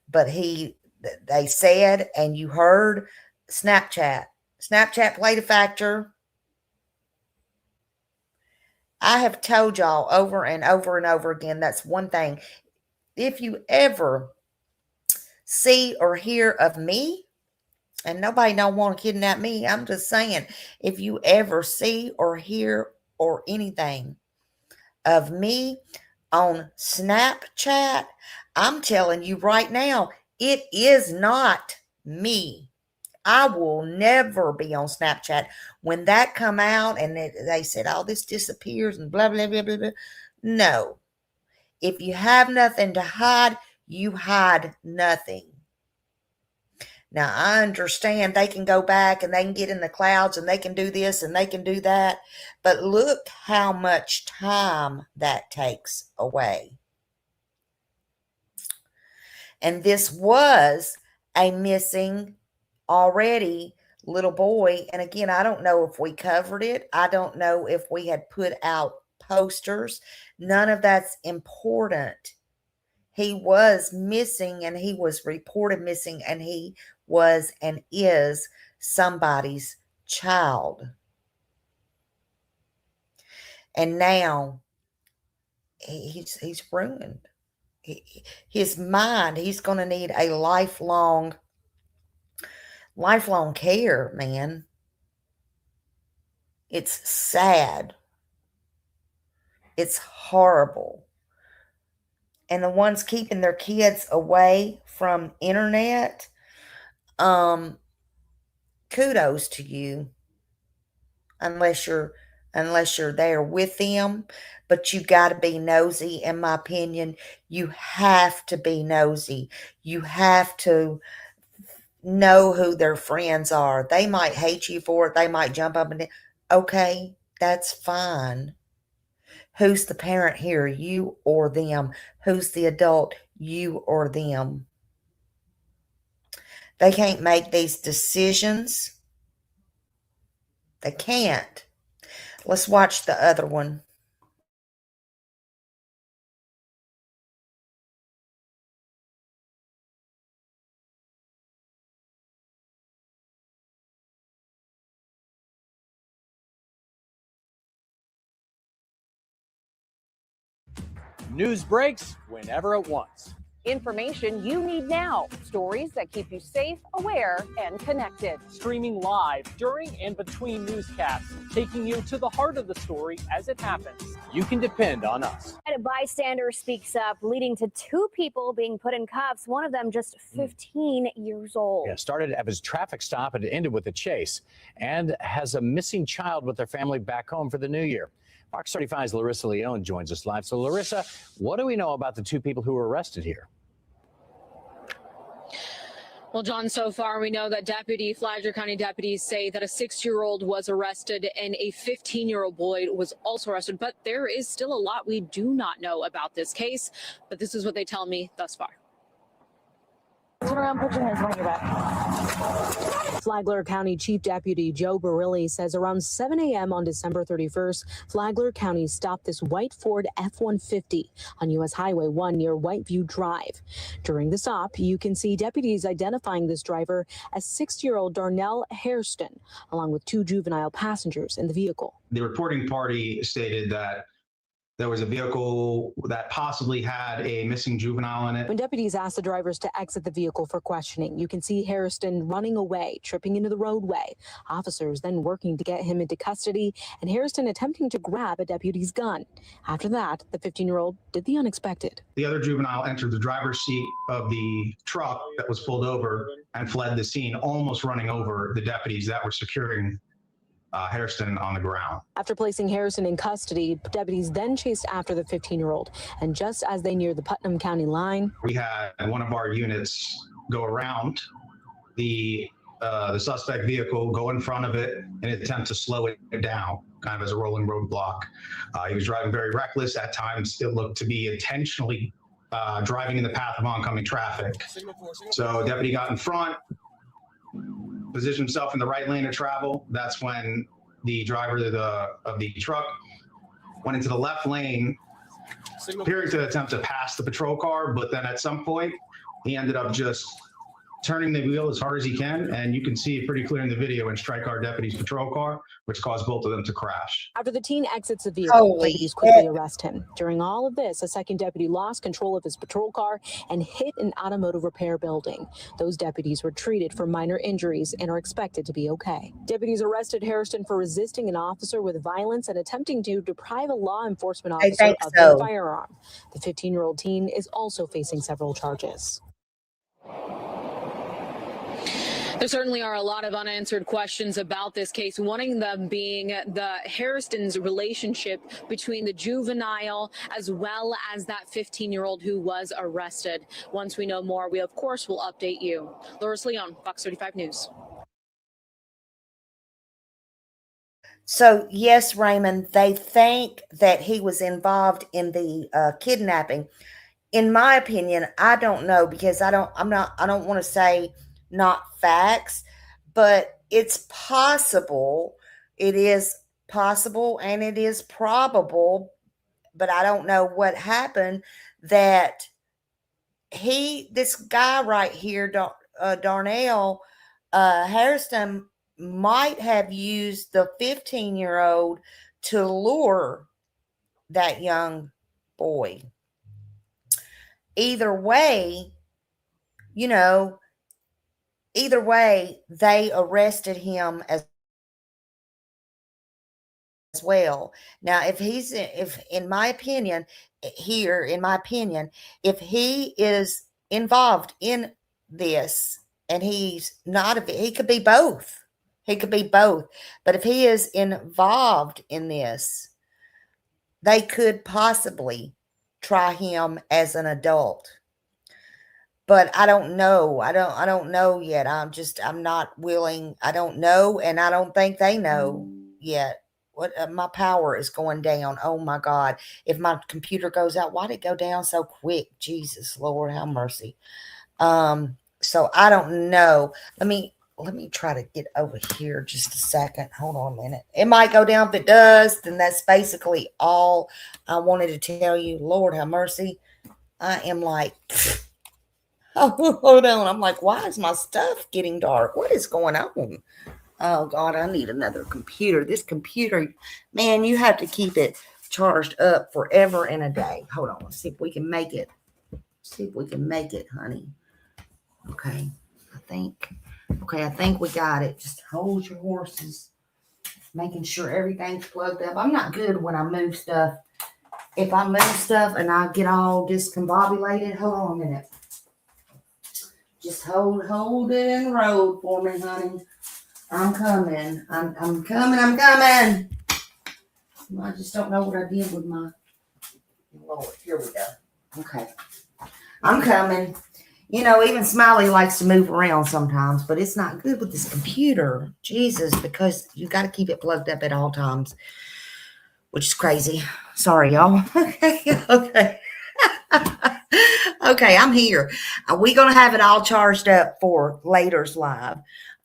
but they said, and you heard, Snapchat played a factor. I have told y'all over and over and over again, that's one thing. If you ever see or hear of me, and nobody don't want to kidnap me, I'm just saying, if you ever see or hear or anything of me on Snapchat, I'm telling you right now, it is not me. I will never be on Snapchat. When that come out and they said, oh, this disappears and blah, blah, blah, blah, blah. No. If you have nothing to hide, you hide nothing. Now, I understand they can go back and they can get in the clouds and they can do this and they can do that. But look how much time that takes away. And this was a missing already little boy. And again, I don't know if we covered it. I don't know if we had put out posters. None of that's important. He was missing and he was reported missing and he was and is somebody's child. And now he's ruined. His mind, he's going to need a lifelong care, man. It's sad. It's horrible. and the ones keeping their kids away from internet, kudos to you, unless you're there with them. But you got to be nosy. In my opinion, you have to be nosy. You have to know who their friends are. They might hate you for it. They might jump up and down. Okay, that's fine. Who's the parent here, you or them? Who's the adult, you or them? They can't make these decisions. They can't. Let's watch the other one. News breaks whenever it wants. Information you need now. Stories that keep you safe, aware, and connected. Streaming live during and between newscasts, taking you to the heart of the story as it happens. You can depend on us. And a bystander speaks up, leading to two people being put in cuffs, one of them just 15 years old. Yeah, started at his traffic stop and ended with a chase, and has a missing child with their family back home for the new year. Fox 35's Larissa Leone joins us live. So, Larissa, what do we know about the two people who were arrested here? Well, John, so far we know that Flagler County deputies say that a 6-year-old was arrested and a 15-year-old boy was also arrested. But there is still a lot we do not know about this case. But this is what they tell me thus far. Turn around, put your hands behind your back. Flagler County Chief Deputy Joe Barilli says around 7 a.m. on December 31st, Flagler County stopped this white Ford F-150 on U.S. Highway 1 near Whiteview Drive. During the stop, you can see deputies identifying this driver as 6-year-old Darnell Hairston, along with 2 juvenile passengers in the vehicle. The reporting party stated that there was a vehicle that possibly had a missing juvenile in it. When deputies asked the drivers to exit the vehicle for questioning, you can see Hairston running away, tripping into the roadway. Officers then working to get him into custody, and Hairston attempting to grab a deputy's gun. After that, the 15-year-old did the unexpected. The other juvenile entered the driver's seat of the truck that was pulled over and fled the scene, almost running over the deputies that were securing Hairston on the ground. After placing Harrison in custody, deputies then chased after the 15-year-old, and just as they neared the Putnam County line, we had one of our units go around the suspect vehicle, go in front of it in an attempt to slow it down, kind of as a rolling roadblock. He was driving very reckless. At times, it looked to be intentionally driving in the path of oncoming traffic. So deputy got in front, positioned himself in the right lane of travel. That's when the driver of the truck went into the left lane, appearing to attempt to pass the patrol car, but then at some point, he ended up just turning the wheel as hard as he can, and you can see it pretty clear in the video, and strike our deputy's patrol car, which caused both of them to crash. After the teen exits the vehicle, deputies quickly arrest him. During all of this, a second deputy lost control of his patrol car and hit an automotive repair building. Those deputies were treated for minor injuries and are expected to be okay. Deputies arrested Hairston for resisting an officer with violence and attempting to deprive a law enforcement officer of their firearm. The 15-year-old teen is also facing several charges. There certainly are a lot of unanswered questions about this case, one of them being the Hairston's relationship between the juvenile as well as that 15-year-old who was arrested. Once we know more, we of course will update you. Larissa Leone, Fox 35 News. So, yes, Raymond, they think that he was involved in the kidnapping. In my opinion, I don't know, because I don't want to say not facts, but it's possible. It is possible and it is probable, but I don't know what happened, that this guy right here, Darnell Hairston, might have used the 15-year-old to lure that young boy. Either way, they arrested him as well. Now, if in my opinion, if he is involved in this and he's not, he could be both. He could be both. But if he is involved in this, they could possibly try him as an adult. But I don't know. I don't know yet. I'm not willing. I don't know, and I don't think they know yet. What my power is going down. Oh my God. If my computer goes out, why'd it go down so quick? Jesus, Lord, have mercy. So I don't know. Let me try to get over here just a second. Hold on a minute. It might go down. If it does, then that's basically all I wanted to tell you. Lord have mercy. I am like, oh, hold on. I'm like, why is my stuff getting dark? What is going on? Oh God, I need another computer. This computer, man, you have to keep it charged up forever and a day. Hold on. Let's see if we can make it. See if we can make it, honey. Okay. I think we got it. Just hold your horses. Making sure everything's plugged up. I'm not good when I move stuff. If I move stuff and I get all discombobulated, hold on a minute. Just hold it in the road for me, honey. I'm coming. I'm coming. I just don't know what I did with my Lord. Here we go. Okay. I'm coming. You know, even Smiley likes to move around sometimes, but it's not good with this computer. Jesus, because you got to keep it plugged up at all times, which is crazy. Sorry, y'all. Okay. Okay, I'm here. We're going to have it all charged up for later's live.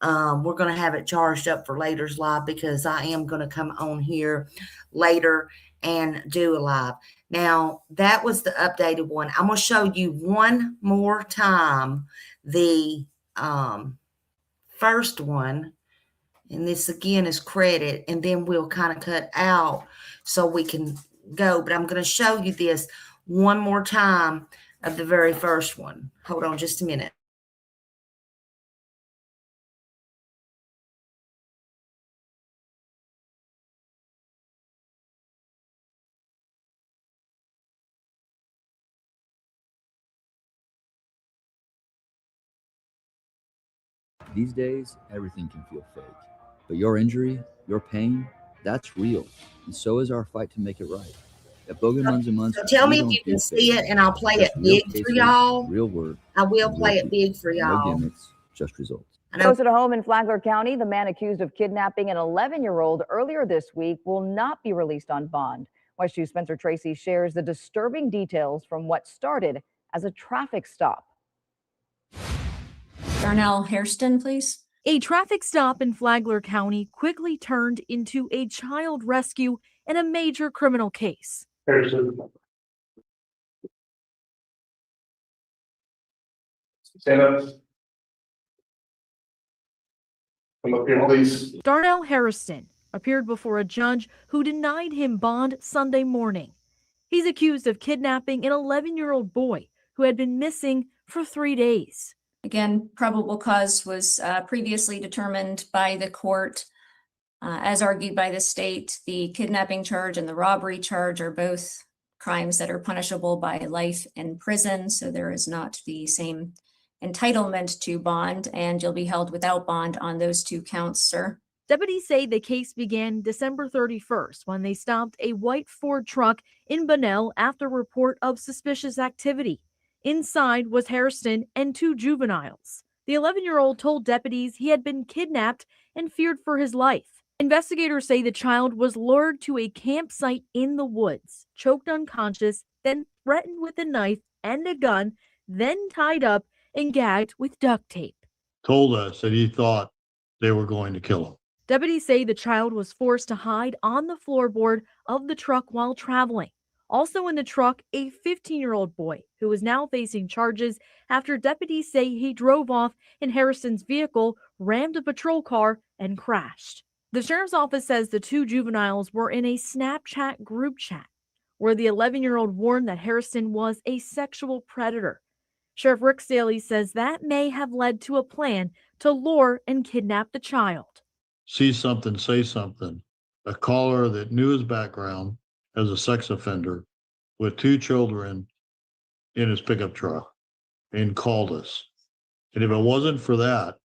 We're going to have it charged up for later's live because I am going to come on here later and do a live. Now, that was the updated one. I'm going to show you one more time the first one. And this again is credit. And then we'll kind of cut out so we can go. But I'm going to show you this one more time of the very first one. Hold on just a minute. These days, everything can feel fake. But your injury, your pain, that's real. And so is our fight to make it right. At Bogan Munz & Munz, So tell me we if don't you do can see fake. it, and I'll play it Just real big for cases, y'all. real work. I will and play real it big for people. No y'all. gimmicks, just results. Close at home in Flagler County, the man accused of kidnapping an 11-year-old earlier this week will not be released on bond. WESH 2's Spencer Tracy shares the disturbing details from what started as a traffic stop. Darnell Hairston, please. A traffic stop in Flagler County quickly turned into a child rescue and a major criminal case. Harrison. Stand up. Come up here, please. Darnell Hairston appeared before a judge who denied him bond Sunday morning. He's accused of kidnapping an 11-year-old boy who had been missing for 3 days. Again, probable cause was previously determined by the court. As argued by the state, the kidnapping charge and the robbery charge are both crimes that are punishable by life in prison. So there is not the same entitlement to bond, and you'll be held without bond on those two counts, sir. Deputies say the case began December 31st when they stopped a white Ford truck in Bunnell after report of suspicious activity. Inside was Hairston and 2 juveniles. The 11-year-old told deputies he had been kidnapped and feared for his life. Investigators say the child was lured to a campsite in the woods, choked unconscious, then threatened with a knife and a gun, then tied up and gagged with duct tape. Told us that he thought they were going to kill him. Deputies say the child was forced to hide on the floorboard of the truck while traveling. Also in the truck, a 15-year-old boy who is now facing charges after deputies say he drove off in Harrison's vehicle, rammed a patrol car, and crashed. The sheriff's office says the 2 juveniles were in a Snapchat group chat where the 11-year-old warned that Harrison was a sexual predator. Sheriff Rick Staley says that may have led to a plan to lure and kidnap the child. See something, say something. a caller that knew his background as a sex offender with 2 children in his pickup truck and called us. And if it wasn't for that,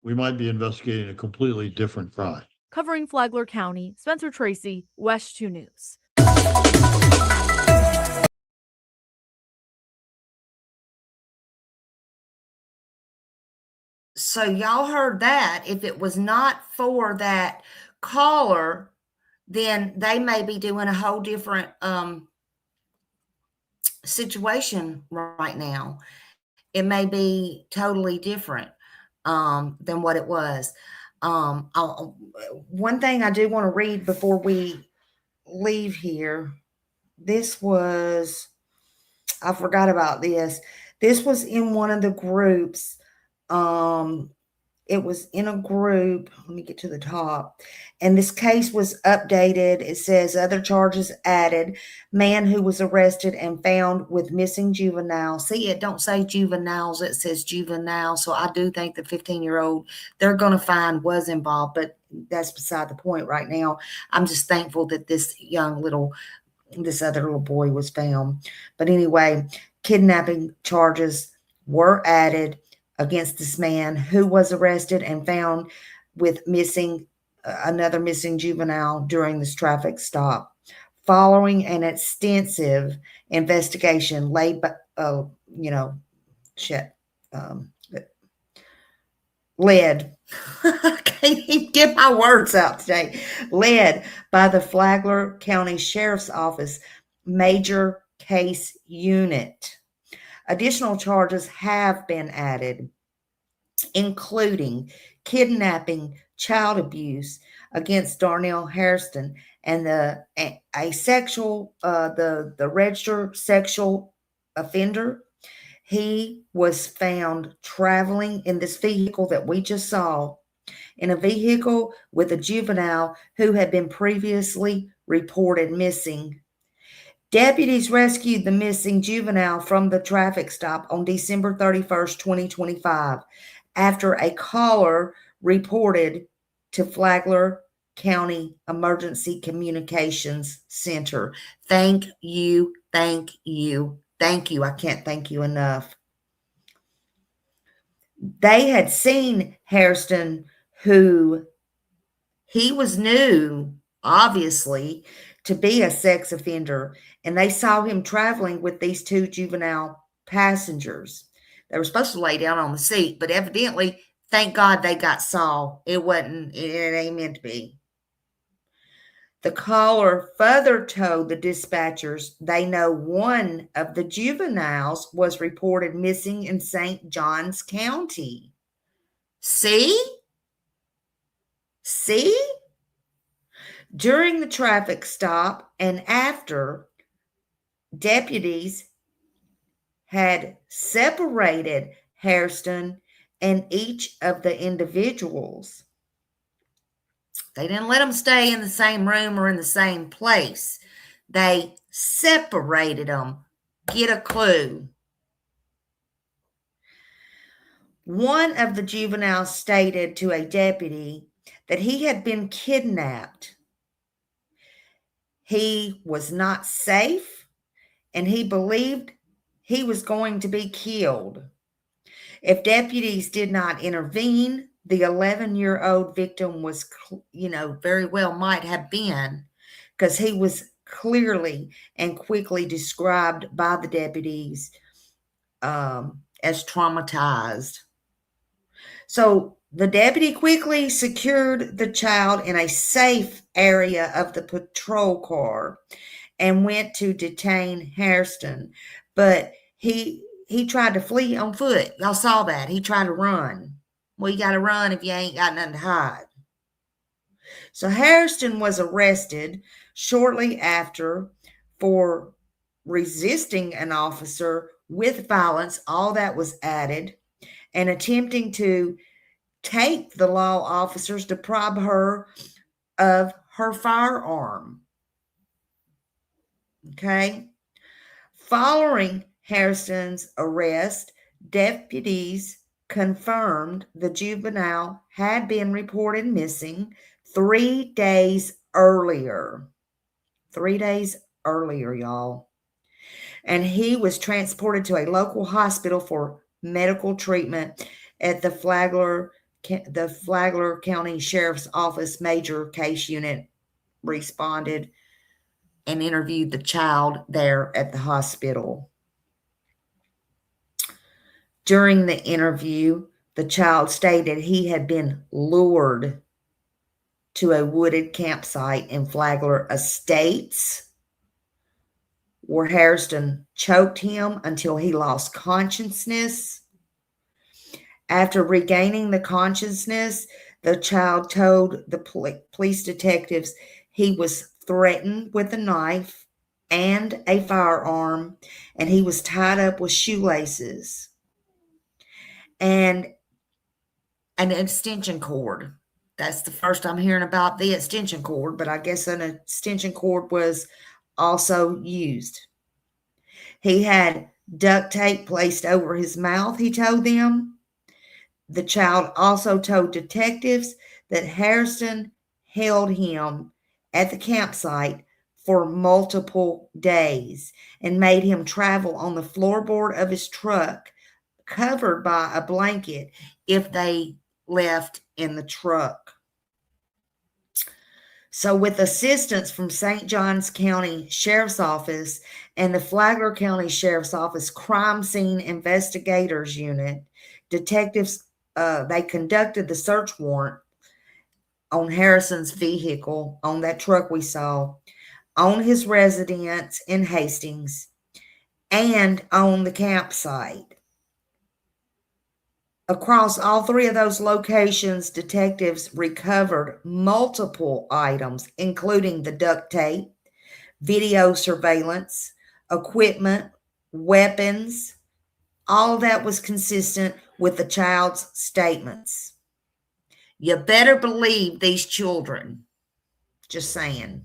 we might be investigating a completely different crime. Covering Flagler County, Spencer Tracy, West 2 News. So y'all heard that. If it was not for that caller, then they may be doing a whole different situation right now. It may be totally different than what it was. One thing I do want to read before we leave here. This was, I forgot about this. This was in one of the groups. It was in a group. Let me get to the top. And this case was updated. It says other charges added. Man who was arrested and found with missing juvenile. See, it don't say juveniles. It says juvenile. So I do think the 15-year-old they're going to find was involved. But that's beside the point right now. I'm just thankful that this other little boy was found. But anyway, kidnapping charges were added against this man who was arrested and found with another missing juvenile during this traffic stop. Following an extensive investigation led by, I can't even get my words out today. Led by the Flagler County Sheriff's Office Major Case Unit. Additional charges have been added, including kidnapping, child abuse against Darnell Hairston, and the registered sexual offender. He was found traveling in this vehicle that we just saw, in a vehicle with a juvenile who had been previously reported missing. Deputies rescued the missing juvenile from the traffic stop on December 31st, 2025, after a caller reported to Flagler County Emergency Communications Center. Thank you, thank you, thank you. I can't thank you enough. They had seen Hairston, who he was new, obviously, to be a sex offender, and they saw him traveling with these 2 juvenile passengers. They were supposed to lay down on the seat, but evidently, thank God they got saw. It ain't meant to be. The caller further told the dispatchers they know one of the juveniles was reported missing in St. Johns County. See? During the traffic stop and after, deputies had separated Hairston and each of the individuals. They didn't let them stay in the same room or in the same place. They separated them. Get a clue. One of the juveniles stated to a deputy that he had been kidnapped. He was not safe, and he believed he was going to be killed. If deputies did not intervene, the 11-year-old victim was, very well might have been, because he was clearly and quickly described by the deputies as traumatized. So the deputy quickly secured the child in a safe area of the patrol car and went to detain Hairston. But he tried to flee on foot. Y'all saw that. He tried to run. Well, you got to run if you ain't got nothing to hide. So Hairston was arrested shortly after for resisting an officer with violence. All that was added, and attempting to take the law officers to deprive her of her firearm. Okay. Following Hairston's arrest, deputies confirmed the juvenile had been reported missing 3 days earlier. 3 days earlier, y'all. And he was transported to a local hospital for medical treatment at the Flagler County Sheriff's Office Major Case Unit responded and interviewed the child there at the hospital. During the interview, the child stated he had been lured to a wooded campsite in Flagler Estates, where Hairston choked him until he lost consciousness. After regaining the consciousness, the child told the police detectives he was threatened with a knife and a firearm, and he was tied up with shoelaces and an extension cord. That's the first I'm hearing about the extension cord, but I guess an extension cord was also used. He had duct tape placed over his mouth, he told them. The child also told detectives that Hairston held him at the campsite for multiple days and made him travel on the floorboard of his truck, covered by a blanket if they left in the truck. So with assistance from St. Johns County Sheriff's Office and the Flagler County Sheriff's Office Crime Scene Investigators Unit, detectives they conducted the search warrant on Harrison's vehicle, on that truck we saw, on his residence in Hastings, and on the campsite. Across all three of those locations, detectives recovered multiple items, including the duct tape, video surveillance, equipment, weapons. All that was consistent with the child's statements. You better believe these children. Just saying.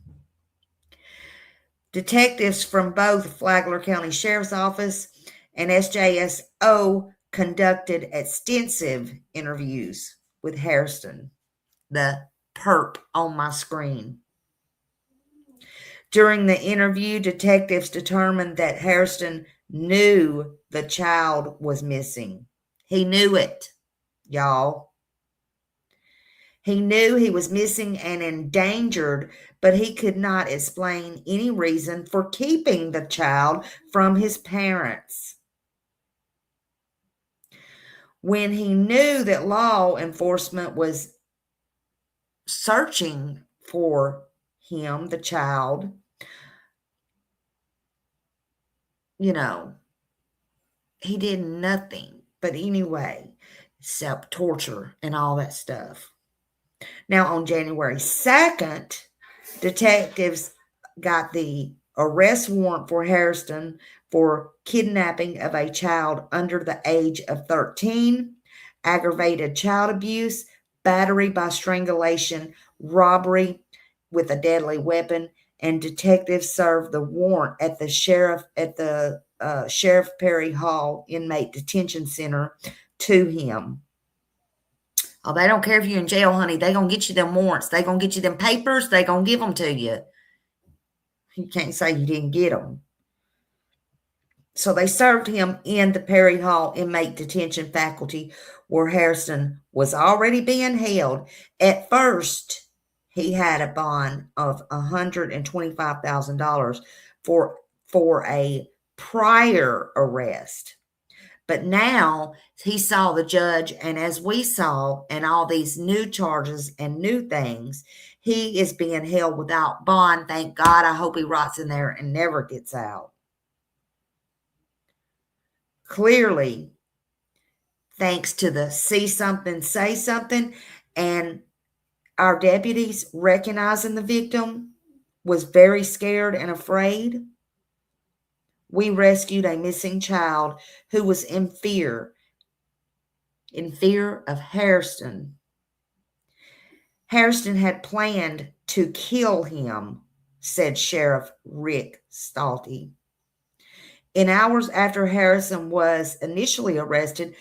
Detectives from both Flagler County Sheriff's Office and SJSO conducted extensive interviews with Hairston, the perp on my screen. During the interview, detectives determined that Hairston knew the child was missing. He knew it, y'all. He knew he was missing and endangered, but he could not explain any reason for keeping the child from his parents. When he knew that law enforcement was searching for him, the child, you know, he did nothing. But anyway, except torture and all that stuff. Now, on January 2nd, detectives got the arrest warrant for Hairston for kidnapping of a child under the age of 13, aggravated child abuse, battery by strangulation, robbery with a deadly weapon, and detectives served the warrant at the Sheriff Perry Hall Inmate Detention Center to him. Oh, they don't care if you're in jail, honey. They gonna get you them warrants. They gonna get you them papers. They gonna give them to you. You can't say you didn't get them. So they served him in the Perry Hall Inmate Detention Faculty, where Hairston was already being held. At first, he had a bond of $125,000 for a prior arrest. But now he saw the judge, and as we saw, and all these new charges and new things, he is being held without bond. Thank God. I hope he rots in there and never gets out. Clearly, thanks to the see something, say something, and our deputies recognizing the victim was very scared and afraid, we rescued a missing child who was in fear of Hairston. Hairston had planned to kill him, said Sheriff Rick Stalty. In hours after Harrison was initially arrested,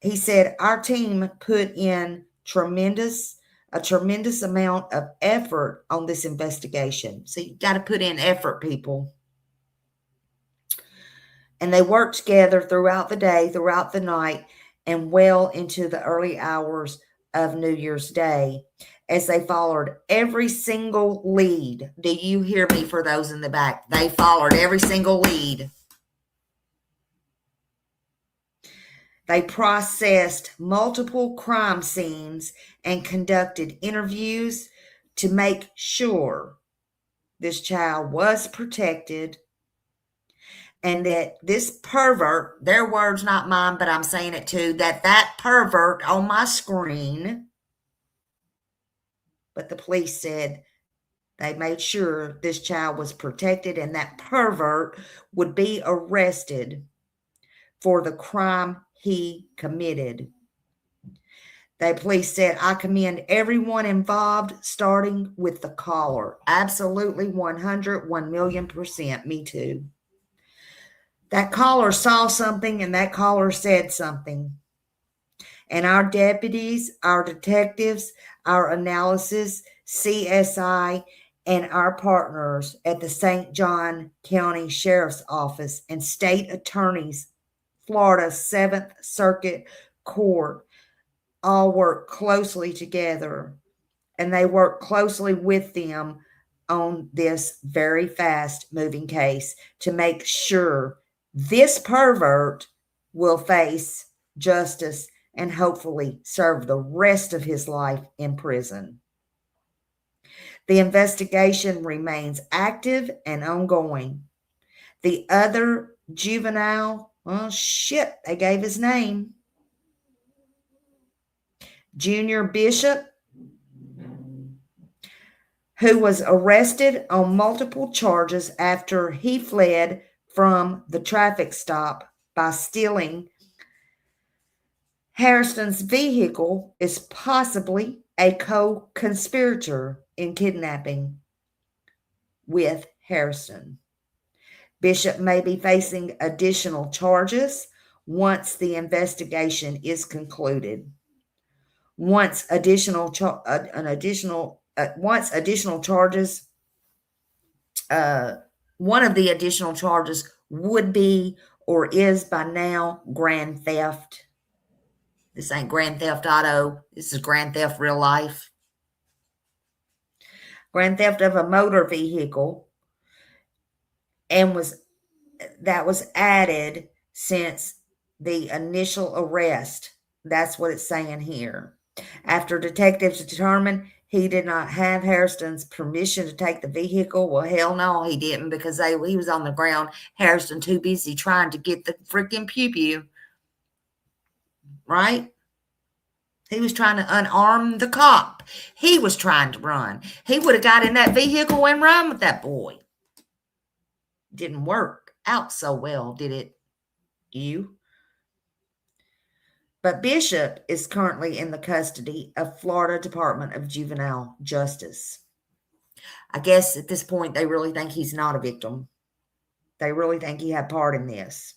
he said, our team put in tremendous a tremendous amount of effort on this investigation. So you got to put in effort, people. And they worked together throughout the day, throughout the night, and well into the early hours of New Year's Day as they followed every single lead. Do you hear me, for those in the back? They followed every single lead. They processed multiple crime scenes and conducted interviews to make sure this child was protected and that this pervert, their words, not mine, but I'm saying it too, that pervert on my screen, but the police said they made sure this child was protected and that pervert would be arrested for the crime he committed. The police said, I commend everyone involved, starting with the caller. Absolutely 1,000,000%. Me too. That caller saw something and that caller said something. And our deputies, our detectives, our analysis, CSI, and our partners at the St. John County Sheriff's Office and State Attorney's Florida 7th Circuit Court all work closely together, and they work closely with them on this very fast moving case to make sure this pervert will face justice and hopefully serve the rest of his life in prison. The investigation remains active and ongoing. The other juvenile, they gave his name, Junior Bishop, who was arrested on multiple charges after he fled from the traffic stop by stealing Hairston's vehicle, is possibly a co-conspirator in kidnapping with Hairston. Bishop may be facing additional charges once the investigation is concluded. Once additional charges, one of the additional charges would be or is by now grand theft. This ain't Grand Theft Auto. This is Grand Theft real life. Grand theft of a motor vehicle, and that was added since the initial arrest. That's what it's saying here. After detectives determined he did not have Hairston's permission to take the vehicle. Well, hell no, he didn't, because he was on the ground. Hairston too busy trying to get the freaking pew-pew. Right? He was trying to unarm the cop. He was trying to run. He would have got in that vehicle and run with that boy. Didn't work out so well, did it? You? But Bishop is currently in the custody of Florida Department of Juvenile Justice. I guess at this point, they really think he's not a victim. They really think he had part in this.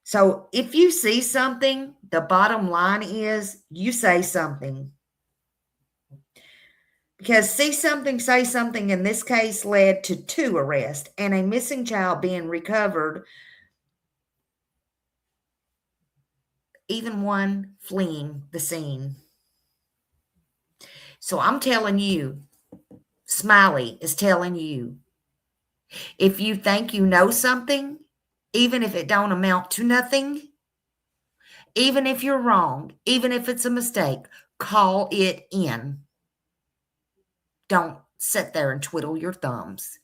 So if you see something, the bottom line is you say something. Because see something, say something in this case led to 2 arrests and a missing child being recovered, even one fleeing the scene. So I'm telling you, Smiley is telling you, if you think you know something, even if it don't amount to nothing, even if you're wrong, even if it's a mistake, call it in. Don't sit there and twiddle your thumbs.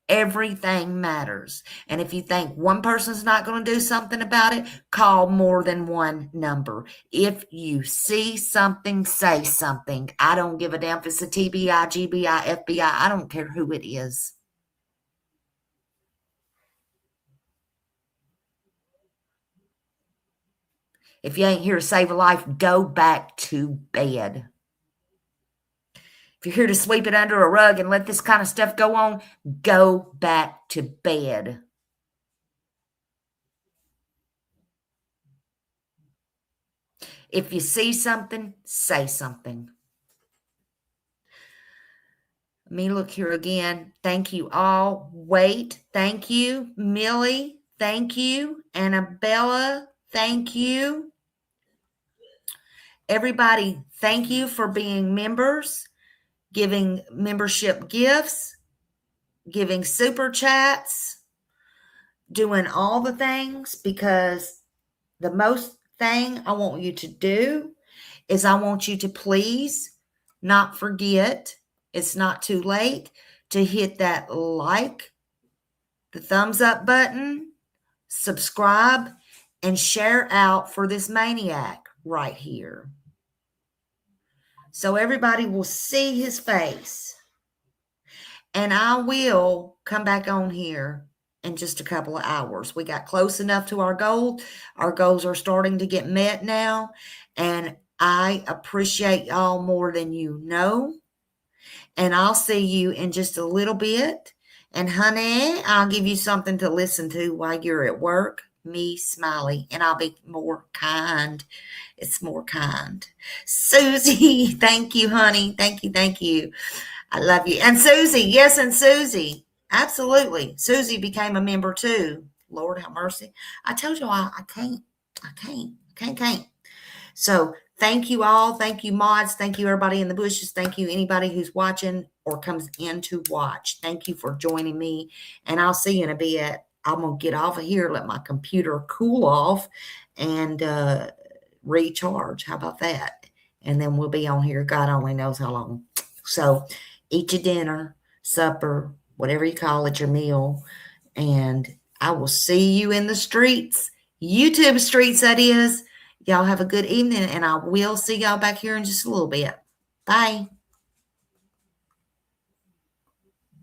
Everything matters. And if you think one person's not going to do something about it, call more than one number. If you see something, say something. I don't give a damn if it's a TBI, GBI, FBI. I don't care who it is. If you ain't here to save a life, go back to bed. If you're here to sweep it under a rug and let this kind of stuff go on, go back to bed. If you see something, say something. Let me look here again. Thank you all. Wait, thank you. Millie, thank you. Annabella, thank you. Everybody, thank you for being members, giving membership gifts, giving super chats, doing all the things, because the most thing I want you to do is I want you to please not forget, it's not too late, to hit that like, the thumbs up button, subscribe, and share out for this maniac right here. So everybody will see his face. And I will come back on here in just a couple of hours. We got close enough to our goal. Our goals are starting to get met now. And I appreciate y'all more than you know. And I'll see you in just a little bit. And honey, I'll give you something to listen to while you're at work. Me, Smiley, and I'll be more kind. It's more kind. Susie, thank you, honey. Thank you, thank you. I love you. And Susie, yes, and Susie, absolutely. Susie became a member too. Lord have mercy. I told you I can't. So thank you all. Thank you, mods. Thank you, everybody in the bushes. Thank you, anybody who's watching or comes in to watch. Thank you for joining me. And I'll see you in a bit. I'm going to get off of here, let my computer cool off and recharge. How about that? And then we'll be on here. God only knows how long. So eat your dinner, supper, whatever you call it, your meal. And I will see you in the streets, YouTube streets, that is. Y'all have a good evening, and I will see y'all back here in just a little bit. Bye.